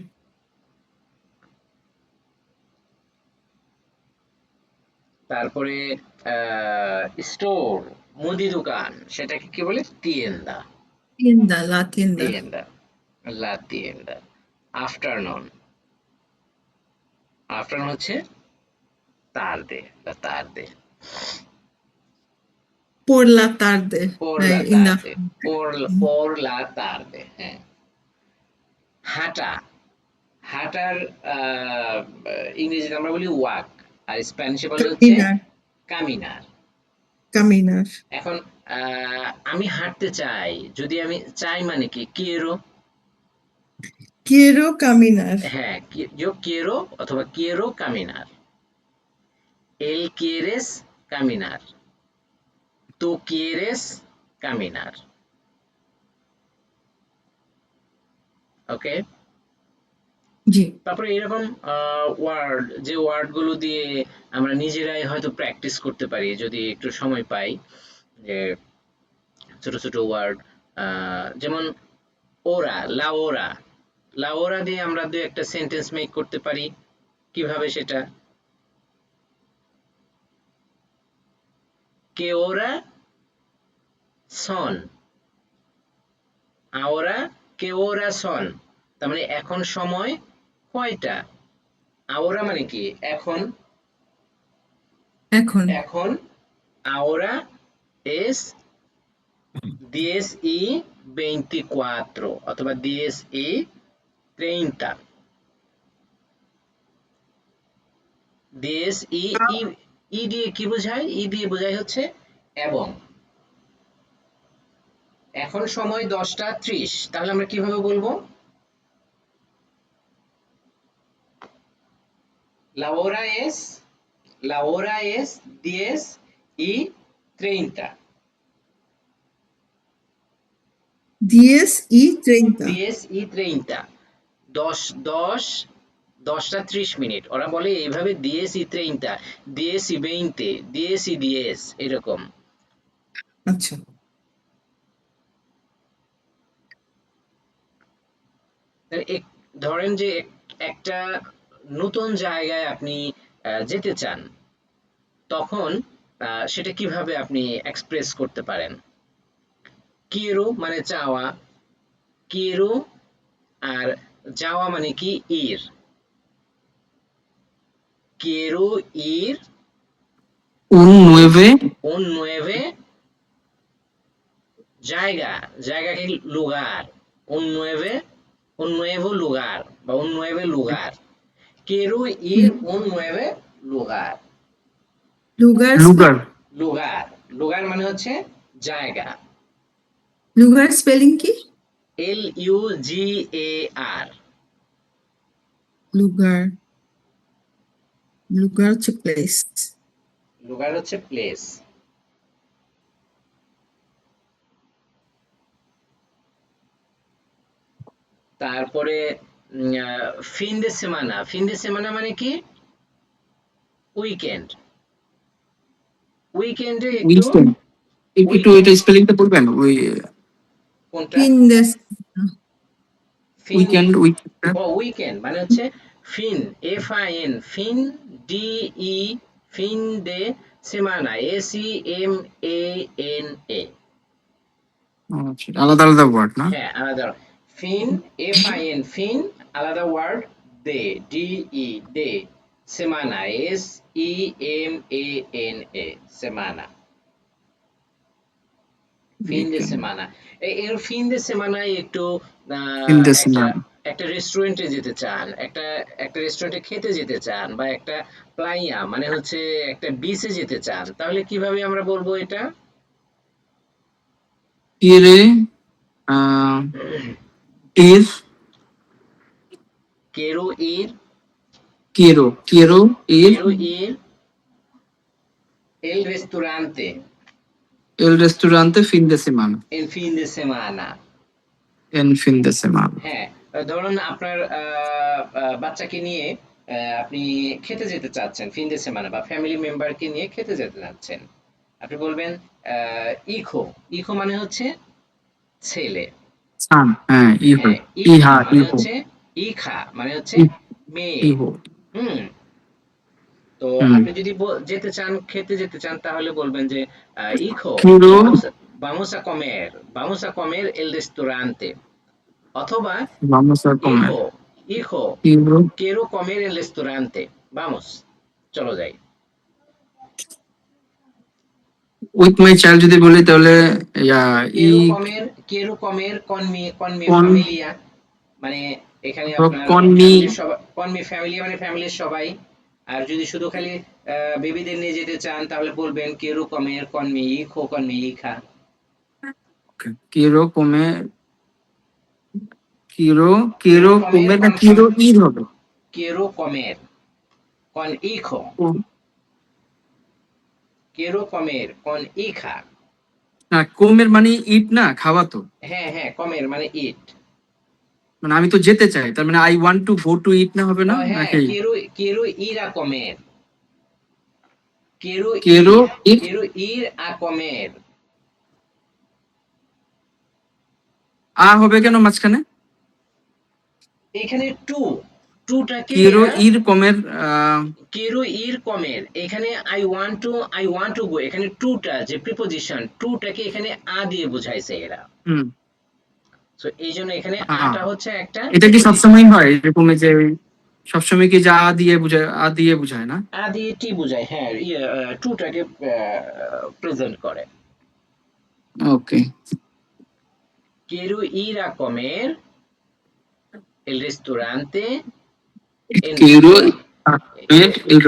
তারপরে স্টোর, মুদি দোকান, সেটাকে কি বলে? তিয়েন্দা, তিয়েন্দা, লা তিয়েন্দা। তিয়েন্দা, লা তিয়েন্দা। আফটারনুন, আফটারনুন হচ্ছে tarde, la tarde, por la tarde, por la ইন দা। tarde, por la tarde, হ্যাঁ। হাঁটা, হাঁটার ইংরেজিতে আমরা বলি ওয়াক, আর স্প্যানিশে বলে হচ্ছে কামিনার, কামিনার। কামিনার। এখন আমি হাঁটতে চাই, যদি আমি চাই মানে কি, কিয়েরো। quiero caminar, হ্যাঁ, yo quiero অথবা quiero caminar, él quieres caminar, tú quieres caminar। ওকে। জি। তারপরে এরকম ওয়ার্ড, যে ওয়ার্ড গুলো দিয়ে আমরা নিজেরাই হয়তো প্র্যাকটিস করতে পারি যদি একটু সময় পাই, যে ছোট ছোট ওয়ার্ড, যেমন ওরা, লাওরা, লাওরা দিয়ে আমরা দুই একটা সেন্টেন্স মেক করতে পারি। কিভাবে সেটা? কে ওরা সন, আওরা কে ওরা সন, তার মানে এখন সময় কয়টা। আওরা মানে কি এখন, এখন এখন ahora es 10:24 অথবা 10:30। 10 ই দিয়ে কি বোঝায়? ই দিয়ে বোঝায় হচ্ছে এবং। এখন সময় 10:30, তাহলে আমরা কিভাবে বলবো? La hora es 10:30, 10:30। 10:30, 10:30। ওরা বলে এইভাবে 10:30, 10:20, 10:10, এরকম। আচ্ছা, ধরেন যে একটা নতুন জায়গায় আপনি যেতে চান, তখন সেটা কিভাবে আপনি এক্সপ্রেস করতে পারেন? কিয়েরো মানে চাওয়া, কিয়েরো আর যাওয়া মানে কি ইর, কিয়েরো ইর un nueve un nueve জায়গা, জায়গা কি lugar, un nuevo lugar বা un nueve lugar, quiero ir un nueve lugar, luger lugar lugar, lugar মানে হচ্ছে জায়গা, লুগার স্পেলিং কি? LUGAR, লুগার, লুগার হচ্ছে প্লেস। lugar হচ্ছে প্লেস। তারপরে ফিন দে সেমানা, ফিন দে সেমানা মানে কি? উইকেন্ড, উইকেন্ডে একটু weekend একটু উইকেন্ড এটা স্পেলিংটা বলবেন ওই কোনটা? ফিন দেস, ফিন, উইকেন্ড ও উইকেন্ড মানে হচ্ছে ফিন, FIN, ফিন DE, ফিন দে সেমানা, SEMANA, আচ্ছা আলাদা আলাদা ওয়ার্ড না হ্যাঁ আলাদা। ফিন FIN, ফিন আলাদা ওয়ার্ড, দে DE দে, সেমানা SEMANA, সেমানা, ফিন দে weekend সেমানা। এর ফিন দে সেমানায় একটু in the একটা semana একটা রেস্টুরেন্টে যেতে চান, একটা একটা রেস্টুরেন্টে খেতে যেতে চান, বা একটা প্লাইয়া মানে হচ্ছে একটা বিচে যেতে চান, তাহলে কিভাবে আমরা বলবো এটা? quiere ah, ir কেরো ইর, quiero ir quiero ir el restaurante el restaurante fin de semana el fin de semana। en fin de semana হ্যাঁ, ধরুন আপনার বাচ্চাকে নিয়ে আপনি খেতে যেতে চাচ্ছেন ফিন দে সেমানা, বা ফ্যামিলি মেম্বারকে নিয়ে খেতে যেতে চাচ্ছেন, আপনি বলবেন ইখো, ইখো মানে হচ্ছে ছেলে, san হ্যাঁ hijo হ্যাঁ ইখা hija মানে hijo হচ্ছে, ইখা মানে হচ্ছে মেয়ে। hijo হুম, তো হুম আপনি যদি যেতে চান, খেতে যেতে চান, তাহলে বলবেন যে ইখো quiero vamos vamos a comer, vamos a comer el restaurante, অথবা vamos a comer hijo, hijo, quiero quiero comer en el restaurante, vamos, চলো যাই। with my child যদি বলি তাহলে ইয়া ই quiero comer con mi con familia, মানে এখানে আপনার con mi ফ্যামিলির সবাই, con mi familia মানে ফ্যামিলির সবাই। আর যদি শুধু খালি বেবিদের নিয়ে যেতে চান, তাহলে বলবেন quiero comer con mi hijo, con mi hija, quiero comer quiero quiero comer comer না con quiero ir হবে quiero comer con hijo, ও, quiero comer con hija। না comer মানে eat না খাওয়া তো হ্যাঁ হ্যাঁ, comer মানে eat। মানে আমি তো যেতে চাই তার মানে I want to go to it না হবে ও না হ্যাঁ, নাকি quiero ir a comer, quiero ir quiero ir a comer। হবে কেন মাঝখানে এখানে টুটাকে quiero এরা ir comer quiero ir comer, এখানে I want to go, এখানে টুটা যে প্রিপজিশন, টুটাকে এখানে আ দিয়ে বুঝাইছে এরা। হুম সো এই জন্য এখানে আ আটা হচ্ছে একটা এটা কি প্রিপজিশন, সবসময় হয় এরকম যে সবসময় কি যা আ দিয়ে বুঝায় না আ দিয়ে টি বোঝায়, হ্যাঁ টুটাকে প্রেজেন্ট করে। ওকে quiero ir a comer el restaurante en quiero ver el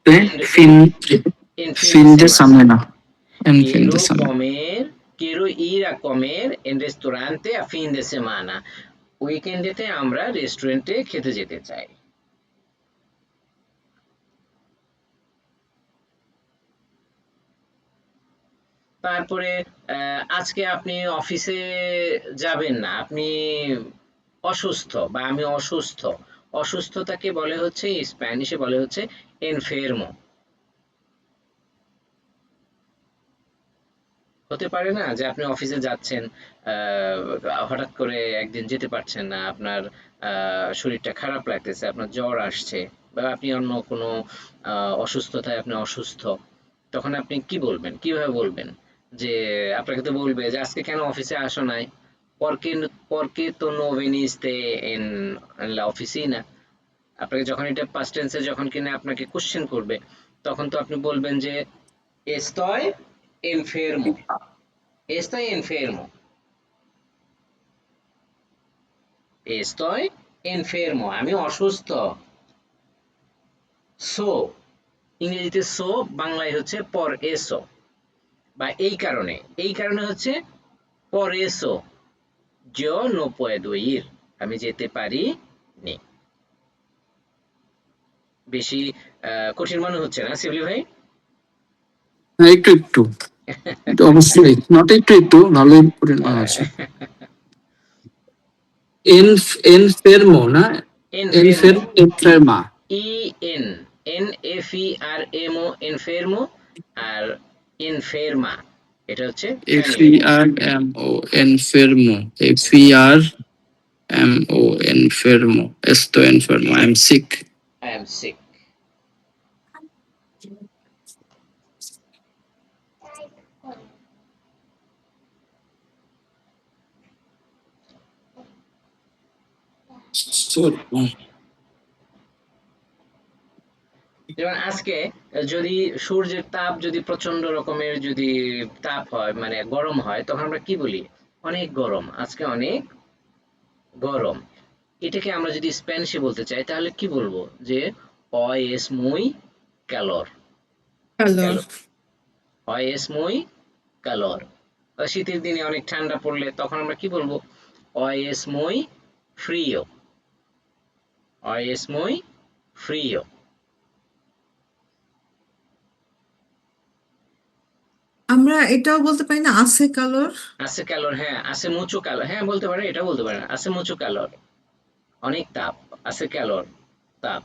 en, fin en fin de fin de semana, semana en fin de semana quiero ir a comer en restaurante a fin de semana, উইকেন্ডেতে আমরা রেস্টুরেন্টে খেতে যেতে চাই। তারপরে আজকে আপনি অফিসে যাবেন না, আপনি অসুস্থ, বা আমি অসুস্থ, অসুস্থতাকে বলে হচ্ছে, স্প্যানিশে বলে হচ্ছে enfermo, হতে পারে না যে আপনি অফিসে যাচ্ছেন, হঠাৎ করে একদিন যেতে পারছেন না, আপনার শরীরটা খারাপ লাগতেছে, আপনার জ্বর আসছে, বা আপনি অন্য কোনো অসুস্থতায় আপনি অসুস্থ, তখন আপনি কি বলবেন, কিভাবে বলবেন? যে আপনাকে তো বলবে যে আজকে কেন অফিসে আসো নাই, porque porque tú no viniste en la oficina। আপনাকে যখন এটা past tense এ যখন কিনা আপনাকে কোশ্চেন করবে, তখন তো আপনি বলবেন যে estoy enfermo, estoy enfermo, estoy enfermo, আমি অসুস্থ। সো ইংরেজিতে সো, বাংলায় হচ্ছে por eso, বা এই কারণে হচ্ছে por eso yo no puedo ir, আমি যেতে পারি নি। বেশি কঠিন মনে হচ্ছে না শিবলি ভাই? হ্যাঁ, একটু একটু, এটা অবশ্যই নট একটু একটু, ভালোই পরিমাণ আছে। এনফেরমো না, এনফেরমো, এনফেরমা, E N N F E R M O, এনফেরমো। আর এনফেরমা এটা হচ্ছে family. FERMO, enfermo, FERMO, enfermo, estoy enfermo, I'm sick. I am sick. So, যেমন আজকে যদি সূর্যের তাপ যদি প্রচন্ড রকমের যদি তাপ হয়, মানে গরম হয়, তখন আমরা কি বলি? অনেক গরম, আজকে অনেক গরম। এটাকে আমরা যদি স্প্যানিশে বলতে চাই তাহলে কি বলবো? যে hoy es muy calor, colour. calor, hoy es muy calor। শীতের দিনে অনেক ঠান্ডা পড়লে তখন আমরা কি বলবো? hoy es muy frío, hoy es muy frío। আমরা এটাও বলতে পারি না আছে কালার? hace calor, হ্যাঁ hace mucho calor, হ্যাঁ বলতে পারে, এটা বলতে পারে, hace mucho calor, অনেক তাপ, hace calor তাপ,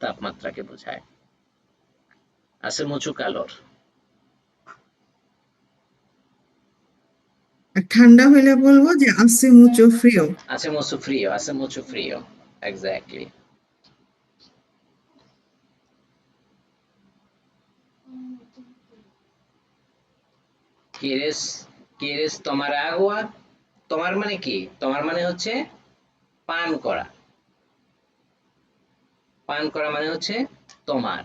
তাপমাত্রাকে বোঝায়, hace mucho calor। আর ঠান্ডা হইলে বলবো যে আছে মুচো ফ্রিও। hace mucho frío, hace mucho frío, exactly। quieres quieres tomar agua, তোমার মানে কি? তোমার মানে হচ্ছে পান করা, পান করা মানে হচ্ছে তোমার।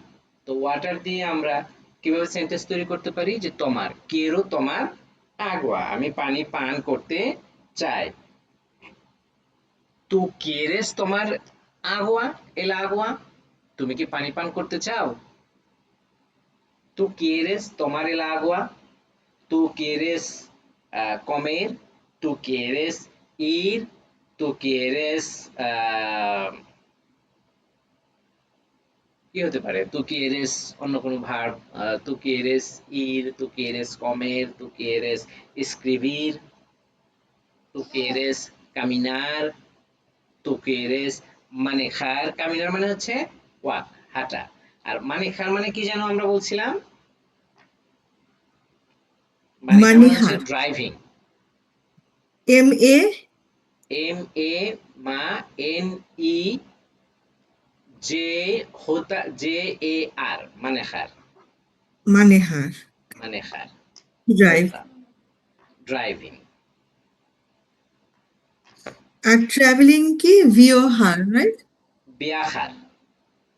তো ওয়াটার দিয়ে আমরা কিভাবে সেন্টেন্স তৈরি করতে পারি? যে তোমার, quiero tomar agua, আমি পানি পান করতে চাই। tú quieres tomar agua, el agua, তুমি কি পানি পান করতে চাও? tú quieres tomar el agua, tú quieres comer, tú quieres ir, tú quieres কি হতে পারে? tú quieres অন্য কোনো verb, tú quieres ir, tú quieres comer, tú quieres escribir, tú quieres caminar, tú quieres manejar। caminar মানে হচ্ছে walk, হাঁটা। আর manejar মানে কি যেন আমরা বলছিলাম? manejar মানে হচ্ছে মানিহার। ড্রাইভিং। MA एम ए मा एन ই জে হোতা জে এ আর, manejar, মানেহার, manejar ড্রাইভ। হোতা, ড্রাইভিং। আর ট্রাভেলিং কি ভিওহার, রাইট? viajar,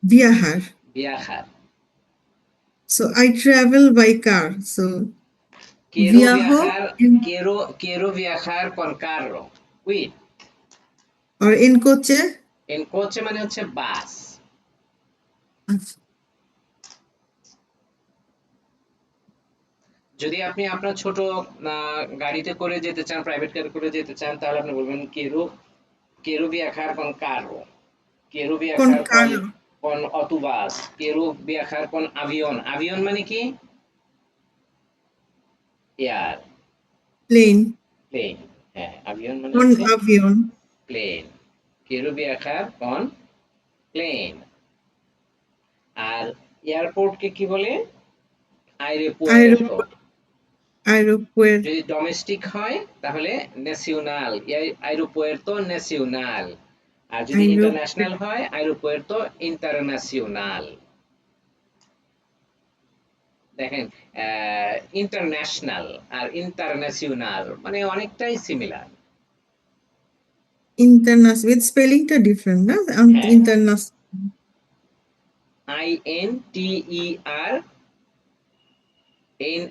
বিয়াহার। viajar। So I travel by car, so quiero viajo viajar, en, quiero viajar con carro, with। or en coche। en coche মানে হচ্ছে বাস। আচ্ছা, যদি আপনি আপনার ছোট গাড়িতে করে যেতে চান, প্রাইভেট কার করে যেতে চান, তাহলে আপনি বলবেন quiero viajar con carro, quiero কোন viajar কার? con autobús, quiero viajar con avión। avión মানে কি? Air, plane. প্লেন। হ্যাঁ, avión মানে কোন হচ্ছে আভিয়ন? Plane. quiero viajar con plane। আর এয়ারপোর্টকে কি বলে? aeropuerto, aeroplane. aeropuerto, যদি ডোমেস্টিক হয় তাহলে ন্যাশনাল, আইরোপুয়ের্তো ন্যাশনাল। আর যদি ইন্টারন্যাশনাল হয় আইরোপুয়ের্তো ইন্টারন্যাশনাল। দেখেন ইন্টারন্যাশনাল আর ইন্টারন্যাশনাল মানে অনেকটাই সিমিলার। international, with spelling টা different, না? হ্যাঁ, International. INTER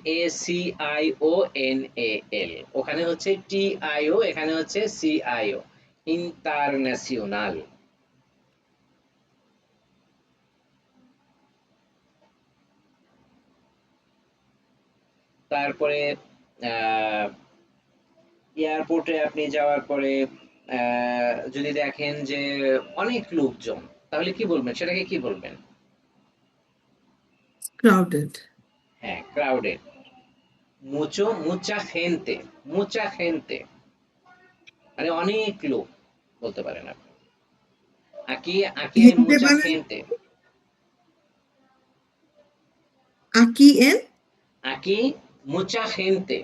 NACIONAL, ওখানে হচ্ছে TIO, এখানে হচ্ছে CIO, ইন্টারন্যাশনাল। তারপরে এয়ারপোর্টে আপনি যাওয়ার পরে যদি দেখেন যে অনেক লোকজন, তাহলে কি বলবেন, সেটাকে কি বলবেন? Crowded. হ্যাঁ, ক্রাউডেড। মুচা gente মানে অনেক লোক বলতে পারেন আপনি। aquí hay Gente mucha মানে gente, aquí en aquí mucha gente,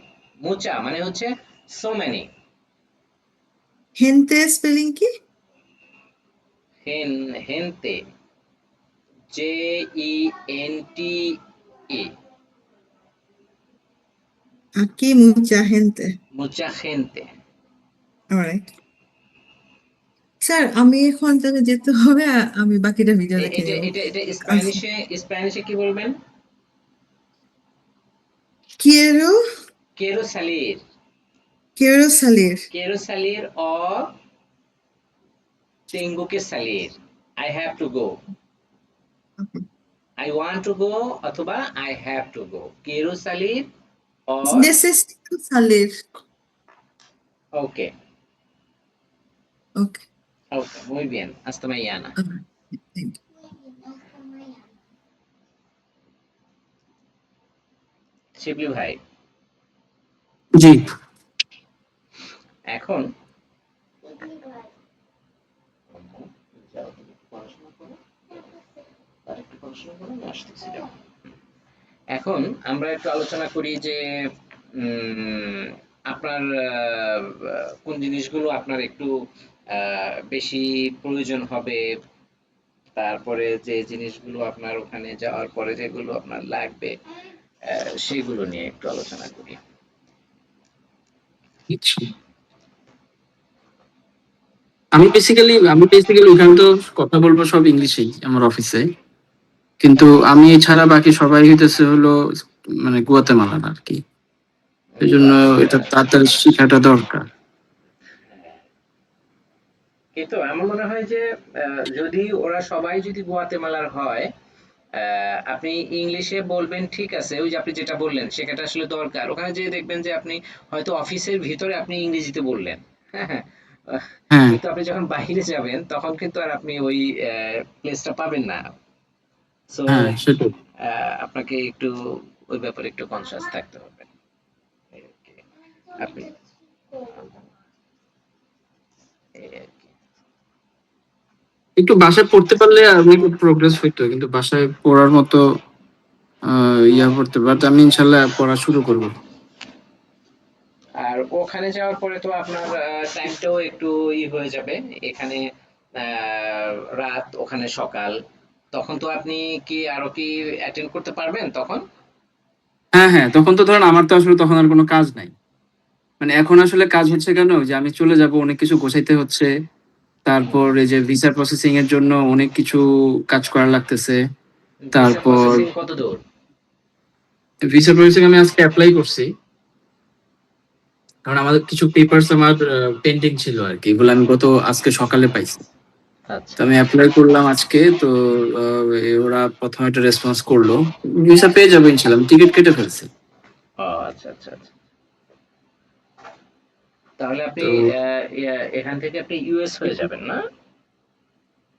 mucha মানে হচ্ছে so many, gente spelling কি? gente JENTE, Aquí mucha gente. mucha gente। Alright. Sir আমি এখন তাহলে যেতে হবে, আমি বাকিটা ভিডিও দেখে এটা নেব। এটা এটা স্প্যানিশে কি বলবেন? Quiero quiero salir, quiero salir. quiero salir o tengo que salir, I have to go, Okay. I want to go অথবা I have to go, quiero salir or Necesito salir. okay, Okay. okay, muy bien, hasta mañana। Alright. Thank you. শিবলি ভাই, জি। এখন এখন আমরা একটু আলোচনা করি যে আপনার কোন জিনিসগুলো আপনার একটু বেশি প্রয়োজন হবে, তারপরে যে জিনিসগুলো আপনার ওখানে যাওয়ার পরে যেগুলো আপনার লাগবে সেগুলো নিয়ে একটু আলোচনা করি। আচ্ছা। আমি বেসিক্যালি ওখানে তো কথা বলবো সব ইংলিশেই আমার অফিসে, কিন্তু আমি এছাড়া বাকি সবাই হইতেছে হলো মানে গুয়াতেমালার আর কি, এই জন্য এটা তাড়াতাড়ি শেখাটা দরকার। কিন্তু আমার মনে হয় যে যদি ওরা সবাই যদি গুয়াতেমালার হয়, আপনি ইংলিশে বলবেন ঠিক আছে, ওই যে আপনি যেটা বললেন শেখাটা আসলে দরকার। ওখানে যেয়ে দেখবেন যে আপনি হয়তো অফিসের ভিতরে আপনি ইংরেজিতে বললেন, হ্যাঁ হ্যাঁ, হ্যাঁ কিন্তু আপনি যখন বাইরে যাবেন তখন কিন্তু আর আপনি ওই প্লেসটা পাবেন না। সো হ্যাঁ সেটাই। আপনাকে একটু ওই ব্যাপারে একটু কনসিয়াস থাকতে হবে। এই আর কি। আপনি এই আর কি। একটু বাসায় পড়তে পারলে আমি একটু প্রোগ্রেস হইতো, কিন্তু বাসায় পড়ার মতো ইয়া পড়তে বাট আমি ইনশাল্লাহ পড়া শুরু করবো। আর ওখানে যাওয়ার পরে তো আপনার টাইমটাও একটু হয়ে যাবে, এখানে রাত ওখানে সকাল, তখন তো আপনি কি আরো কি অ্যাটেন্ড করতে পারবেন তখন? হ্যাঁ হ্যাঁ, তখন তো ধরেন আমার তো আসলে তখন আর কোনো কাজ নাই, মানে এখন আসলে কাজ হচ্ছে কেন যে আমি চলে যাব, অনেক কিছু গোছাইতে হচ্ছে, তারপর এই যে ভিসা প্রসেসিং এর জন্য অনেক কিছু কাজ করা লাগতেছে। ভিসা তারপর প্রসেসিং কত দূর? ভিসা প্রসেসিং আমি আজকে অ্যাপ্লাই করছি, কারণ আমাদের কিছু পেপারস আমার পেন্ডিং ছিল আর কি, এগুলো আমি আজকে সকালে পাইছি। তো আচ্ছা আমি অ্যাপ্লাই করলাম আজকে, তো ওরা প্রথমে একটা রেসপন্স করলো, ভিসা পেয়ে যাবো ইনশাল্লাহ, টিকিট কেটে ফেলছি। ও আচ্ছা আচ্ছা আচ্ছা, তাহলে আপনি তো এখান থেকে আপনি ইউএস হয়ে যাবেন না?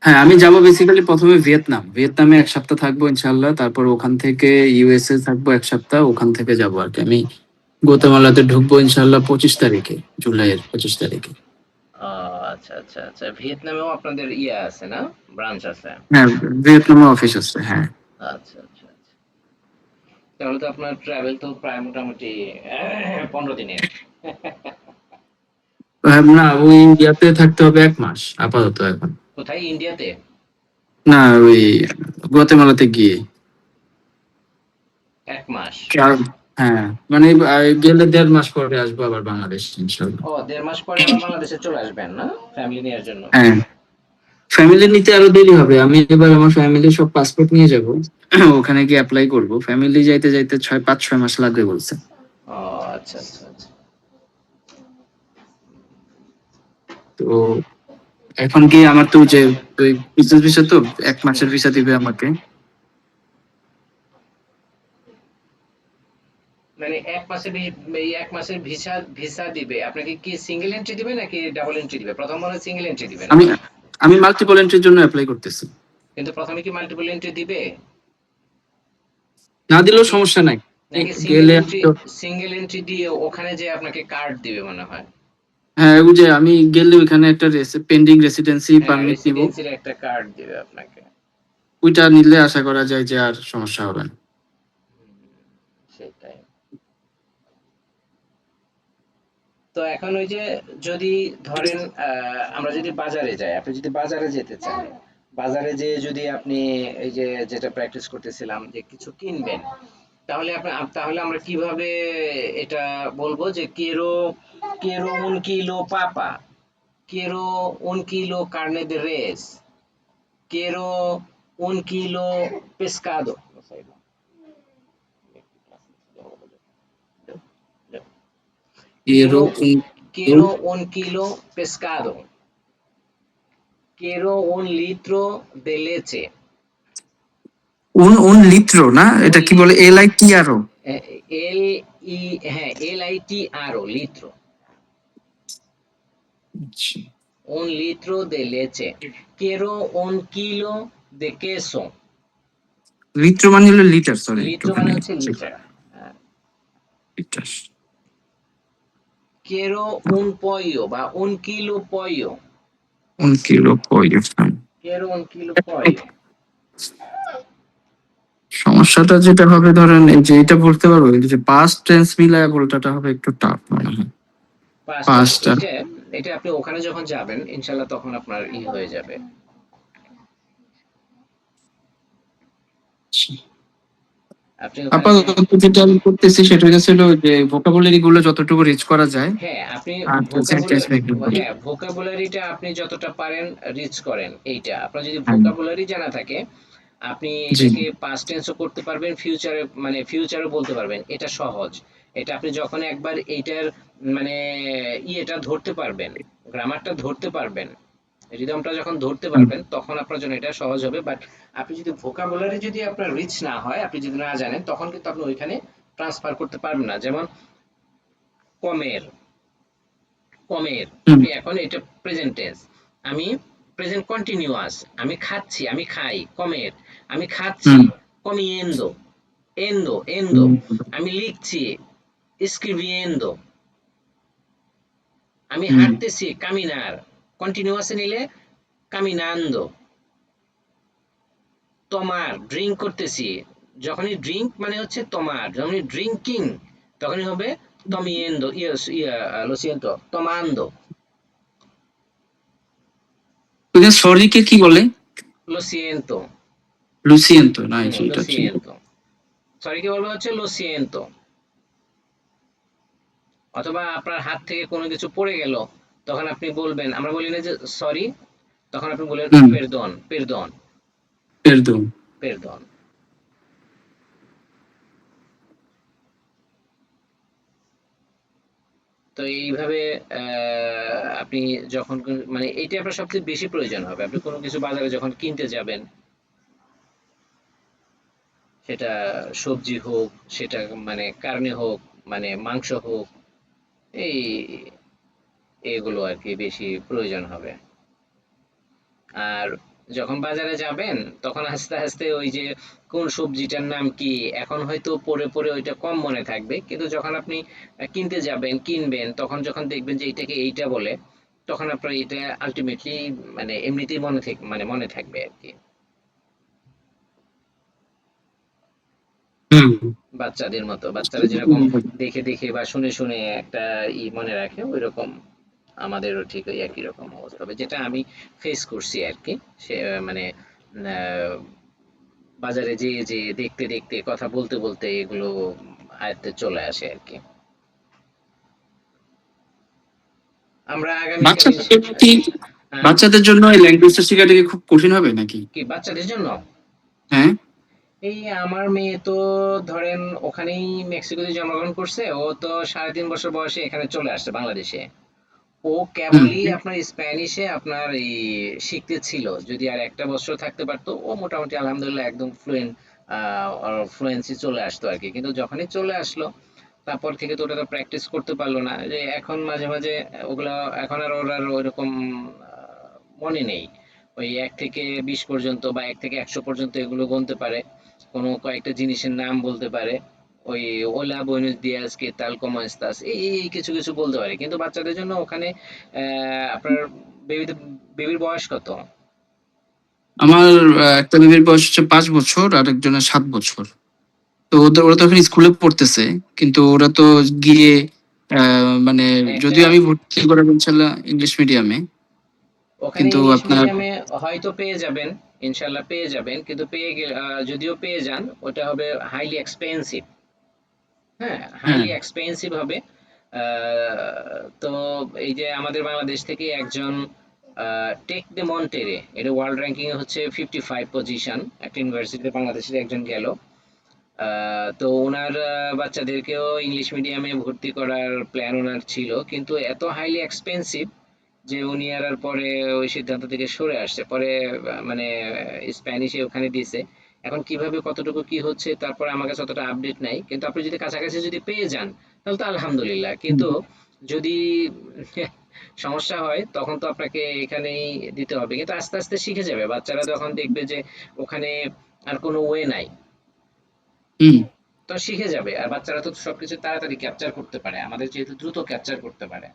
হ্যাঁ, আমি যাবো বেসিক্যালি প্রথমে ভিয়েতনামে 1 সপ্তাহ থাকবো ইনশাল্লাহ, তারপর ওখান থেকে ইউএসএ থাকবো 1 সপ্তাহ, ওখান থেকে যাবো আর কি। আমি গুয়াতেমালাতে ঢুকবো ইনশাল্লাহ 25 তারিখে, জুলাইয়ের 25 তারিখে। ও আচ্ছা আচ্ছা আচ্ছা, ভিয়েতনামেও আপনাদের আছে না, ব্রাঞ্চ আছে? হ্যাঁ, ভিয়েতনামে অফিস আছে, হ্যাঁ। আচ্ছা আচ্ছা আচ্ছা, তাহলে তো আপনার ট্রাভেল তো প্রায় মোটামুটি 15 দিনের। না, ওই ইন্ডিয়াতে থাকতে হবে 1 মাস আপাতত এখন। কোথায়, ইন্ডিয়াতে? না, ওই গুয়াতেমালাতে গিয়ে 1 মাস? আর- হ্যাঁ, মানে গেলে 1.5 মাস পরে আসবো আবার বাংলাদেশ ইনশাল্লাহ। ও, 1.5 মাস পরে আবার বাংলাদেশে চলে আসবেন না ফ্যামিলি নেওয়ার জন্য? হ্যাঁ, ফ্যামিলি নিতে আরো দেরি হবে। আমি এবার আমার ফ্যামিলির সব পাসপোর্ট নিয়ে যাব, ওখানে গিয়ে অ্যাপ্লাই করব। ফ্যামিলি যাইতে যাইতে 5-6 মাস লাগবে বলছে। ও, আচ্ছা আচ্ছা আচ্ছা। তো এখন কি আমার তো যে ওই বিজনেস ভিসা, তো 1 মাসের ভিসা দিবে আমাকে। মানে 1 মাসের এই 1 মাসের ভিসা ভিসা দিবে আপনাকে? কি সিঙ্গেল এন্ট্রি দিবে নাকি ডাবল এন্ট্রি দিবে? প্রথম মনে সিঙ্গেল এন্ট্রি দিবে না? আমি আমি মাল্টিপল এন্ট্রির জন্য অ্যাপ্লাই করতেছি। কিন্তু প্রথমে কি মাল্টিপল এন্ট্রি দিবে? না দিলেও নাকি সমস্যা নাই, নাকি সিঙ্গেল গেলে এন্ট্রি, তো। সিঙ্গেল এন্ট্রি দিয়ে ওখানে যে আপনাকে কার্ড দিবে মনে হয়? হ্যাঁ, ওই যে আমি গেলে ওইখানে একটা পেন্ডিং রেসিডেন্সি হ্যাঁ, পারমিট নিব। রেসিডেন্সির একটা কার্ড দিবে আপনাকে। ওইটা নিলে আশা করা যায় যে আর সমস্যা হবে না। সেটাই। তো এখন ওই যে যদি ধরেন আমরা যদি বাজারে যাই, আপনি যদি বাজারে যেতে চান, বাজারে যেয়ে যদি আপনি এই যে যেটা প্র্যাকটিস করতেছিলাম যে কিছু কিনবেন, তাহলে আমরা কিভাবে এটা বলবো যে কেরো কেরো un kilo papa, quiero 1 kilo carne de res, quiero 1 kilo pescado. Quiero, এরকম quiero 1 kilo pescado. Quiero 1 litro de leche. উন উন লিত্র না, Un এটা কি বলে, litro. LITRO? L I, হ্যাঁ, LITRO, litro. আচ্ছা, 1 litro de leche. Quiero 1 kilo de queso. লিত্র মানে হলো লিটার, সরি Litro মানে একটুখানি হচ্ছে check litre. Litre. Quiero un pollo বা 1 kilo pollo. 1 কিলো পয়সা। Quiero 1 kilo pollo. সমস্যাটা যেটা হবে, ধরেন এই যে এটা বলতে পারবো, কিন্তু যে পাস্ট টেন্স মিলায় বলটাটা হবে একটু টাফ মনে হয়। Past tense, পাস্ট আর এটা আপনি ওখানে যখন যাবেন ইনশাল্লাহ তখন আপনার হয়ে যাবে। আপনি ওখানে যে, আপাতত যেটা আমি করতেছি সেটা ছিল যে ভোকাবুলারি গুলো যতটুকু রিচ করা যায়, হ্যাঁ আপনি আর সেন্টেন্স ভোকাবুলারি, মেকিং করি। হ্যাঁ ভোকাবুলারিটা আপনি যতটা পারেন রিচ করেন। এইটা আপনার যদি হ্যাঁ, ভোকাবুলারি জানা থাকে, আপনি জি। এটাকে পাস্ট টেন্সও করতে পারবেন, ফিউচারে মানে ফিউচারও বলতে পারবেন। এটা সহজ। এটা আপনি যখন একবার এইটার মানে এটা ধরতে পারবেন, গ্রামারটা ধরতে পারবেন, রিদমটা যখন ধরতে হুম, পারবেন তখন আপনার জন্য এটা সহজ হবে। বাট আপনি যদি ভোকাবুলারি যদি আপনার রিচ না হয়, আপনি যদি না জানেন, তখন কিন্তু আপনি ওইখানে ট্রান্সফার করতে পারবেন না। যেমন কমের, কমের হুম, আপনি এখন এটা প্রেজেন্ট টেন্স, আমি প্রেজেন্ট কন্টিনিউয়াস, আমি খাচ্ছি, আমি খাই। কমের, আমি খাচ্ছি, হুম, comiendo, endo, endo, হুম, আমি লিখছি, escribiendo, আমি হুম, হাঁটতেছি, caminar, কন্টিনিউয়াসে নিলে caminando, তোমার, ড্রিঙ্ক করতেছি, যখনই ড্রিঙ্ক মানে হচ্ছে তোমার, যখনই ড্রিঙ্কিং তখনই হবে tomiendo, lo siento, tomando, ওই যে সরি কে কি বলে? lo siento, লুসিয়েন্তো না, এই যে lo এটা ছিল। siento, সরি কি বলবো হচ্ছে lo siento। অথবা আপনার হাত থেকে কোনো কিছু পড়ে গেল, তখন আপনি বলবেন, আমরা বলি না যে সরি, তখন আপনি বলবেন হুম, পেরদন, পেরদন, একদম। পেরদন। তো এইভাবে আপনি যখন মানে এইটা আপনার সবচেয়ে বেশি প্রয়োজন হবে। আপনি কোনো কিছু বাজারে যখন কিনতে যাবেন, সেটা সবজি হোক, সেটা মানে কার্নে হোক, মানে মাংস হোক, এই এগুলো আর কি বেশি প্রয়োজন হবে। আর যখন বাজারে যাবেন তখন আস্তে আস্তে ওই যে কোন সবজিটার নাম কি, এখন হয়তো পড়ে পড়ে ওইটা কম মনে থাকবে, কিন্তু যখন আপনি কিনতে যাবেন, কিনবেন, তখন যখন দেখবেন যে এইটাকে এইটা বলে, তখন আপনার এটা আলটিমেটলি মানে এমনিতেই মনে থাকবে আর কি। হুম, বাচ্চাদের মতো, বাচ্চারা যেরকম দেখে দেখে বা শুনে শুনে একটা মনে রাখে, ওই রকম আমাদেরও ঠিক ওই একই রকম অবস্থা হবে, যেটা আমি ফেস করছি আর কি। সে মানে আহ, বাজারে যেয়ে যেয়ে দেখতে দেখতে কথা বলতে বলতে এগুলো আয়ত্তে চলে আসে আর কি। আমরা আগামীকাল বাচ্চাদের জন্য কি হ্যাঁ, বাচ্চাদের জন্য এই ল্যাঙ্গুয়েজটা শেখাটা কি খুব কঠিন হবে নাকি? কি বাচ্চাদের জন্য? হ্যাঁ। এই আমার মেয়ে তো ধরেন ওখানেই মেক্সিকোতে জন্মগ্রহণ করছে, ও তো 3.5 বছর বয়সে এখানে চলে আসছে বাংলাদেশে। ও হুম। কেবলই আপনার স্প্যানিশে আপনার এই শিখতে ছিল, যদি আর একটা বছর থাকতে পারতো ও মোটামুটি আলহামদুলিল্লাহ একদম ফ্লুয়েন্সি চলে আসতো আর কি। কিন্তু যখনই চলে আসলো তারপর থেকে তো ওটা তো প্র্যাকটিস করতে পারলো না, যে এখন মাঝে মাঝে ওগুলো এখন আর ওর আর ওইরকম মনে নেই। ওই 1 থেকে 20 পর্যন্ত বা 1 থেকে 100 পর্যন্ত এগুলো গুনতে পারে, কোনো কয়েকটা জিনিসের নাম বলতে পারে, ওই ওলা বুয়েনোস দিয়াস কে তাল কমো এস্তাস, এই কিছু কিছু বলতে পারে। কিন্তু বাচ্চাদের জন্য ওখানে আপনার বেবির বয়স কত? আমার একটা বেবির বয়স হচ্ছে 5 বছর আর একজনের 7 বছর। তো ওরা তো এখন স্কুলে পড়তেছে, কিন্তু ওরা তো গিয়ে মানে একটা যদিও আমি ভর্তি করাবো ইনশাল্লাহ ইংলিশ মিডিয়ামে, ওখানে কিন্তু ইংলিশ আপনার মিডিয়ামে হয়তো পেয়ে যাবেন, ইনশাল্লাহ পেয়ে যাবেন, কিন্তু পেয়ে গেলে যদিও পেয়ে যান ওটা হবে হাইলি এক্সপেন্সিভ। হ্যাঁ, হ্যাঁ হাইলি এক্সপেন্সিভ হবে। তো এই যে আমাদের বাংলাদেশ থেকে একজন টেক ডে মন্টেরে, এটা ওয়ার্ল্ড র্যাঙ্কিং এ হচ্ছে 55 পজিশন, একটা ইউনিভার্সিটিতে বাংলাদেশের একজন গেল। তো ওনার বাচ্চাদেরকেও ইংলিশ মিডিয়ামে ভর্তি করার প্ল্যান ওনার ছিল, কিন্তু এত হাইলি এক্সপেন্সিভ যে উনি আর পরে ওই সিদ্ধান্ত থেকে সরে আসছে। পরে মানে স্প্যানিশে ওখানে দিছে। এখন কিভাবে কতটুকু কি হচ্ছে তারপর আমার কাছে অতটা আপডেট নাই, কিন্তু আপনি যদি কাছাকাছি যদি পেয়ে যান তাহলে তো আলহামদুলিল্লাহ। হুম, কিন্তু যদি সমস্যা হয় তখন তো আপনাকে এখানেই দিতে হবে, কিন্তু আস্তে আস্তে শিখে যাবে বাচ্চারা, যখন দেখবে যে ওখানে আর কোনো ওয়ে নাই হুম, তো শিখে যাবে। আর বাচ্চারা তো সবকিছু তাড়াতাড়ি ক্যাপচার করতে পারে, আমাদের যেহেতু দ্রুত ক্যাপচার করতে পারে।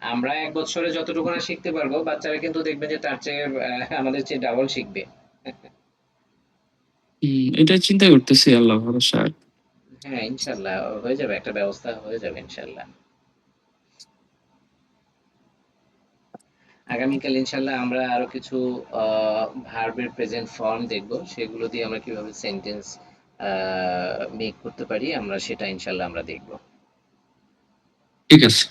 আমরা 1 বছরে যতটুকু না শিখতে পারবো, বাচ্চারা কিন্তু দেখবে যে তার চেয়ে আমাদের চেয়ে ডাবল শিখবে। এটাই চিন্তা করতেছি, আল্লাহ ভরসা। হ্যাঁ, ইনশাল্লাহ হয়ে যাবে, একটা ব্যবস্থা হয়ে যাবে ইনশাল্লাহ। আগামীকাল ইনশাল্লাহ আমরা আরো কিছু ভার্বের প্রেজেন্ট ফর্ম দেখব, সেগুলো দিয়ে আমরা কিভাবে সেন্টেন্স মেক করতে পারি আমরা সেটা ইনশাল্লাহ আমরা দেখব। ঠিক আছে।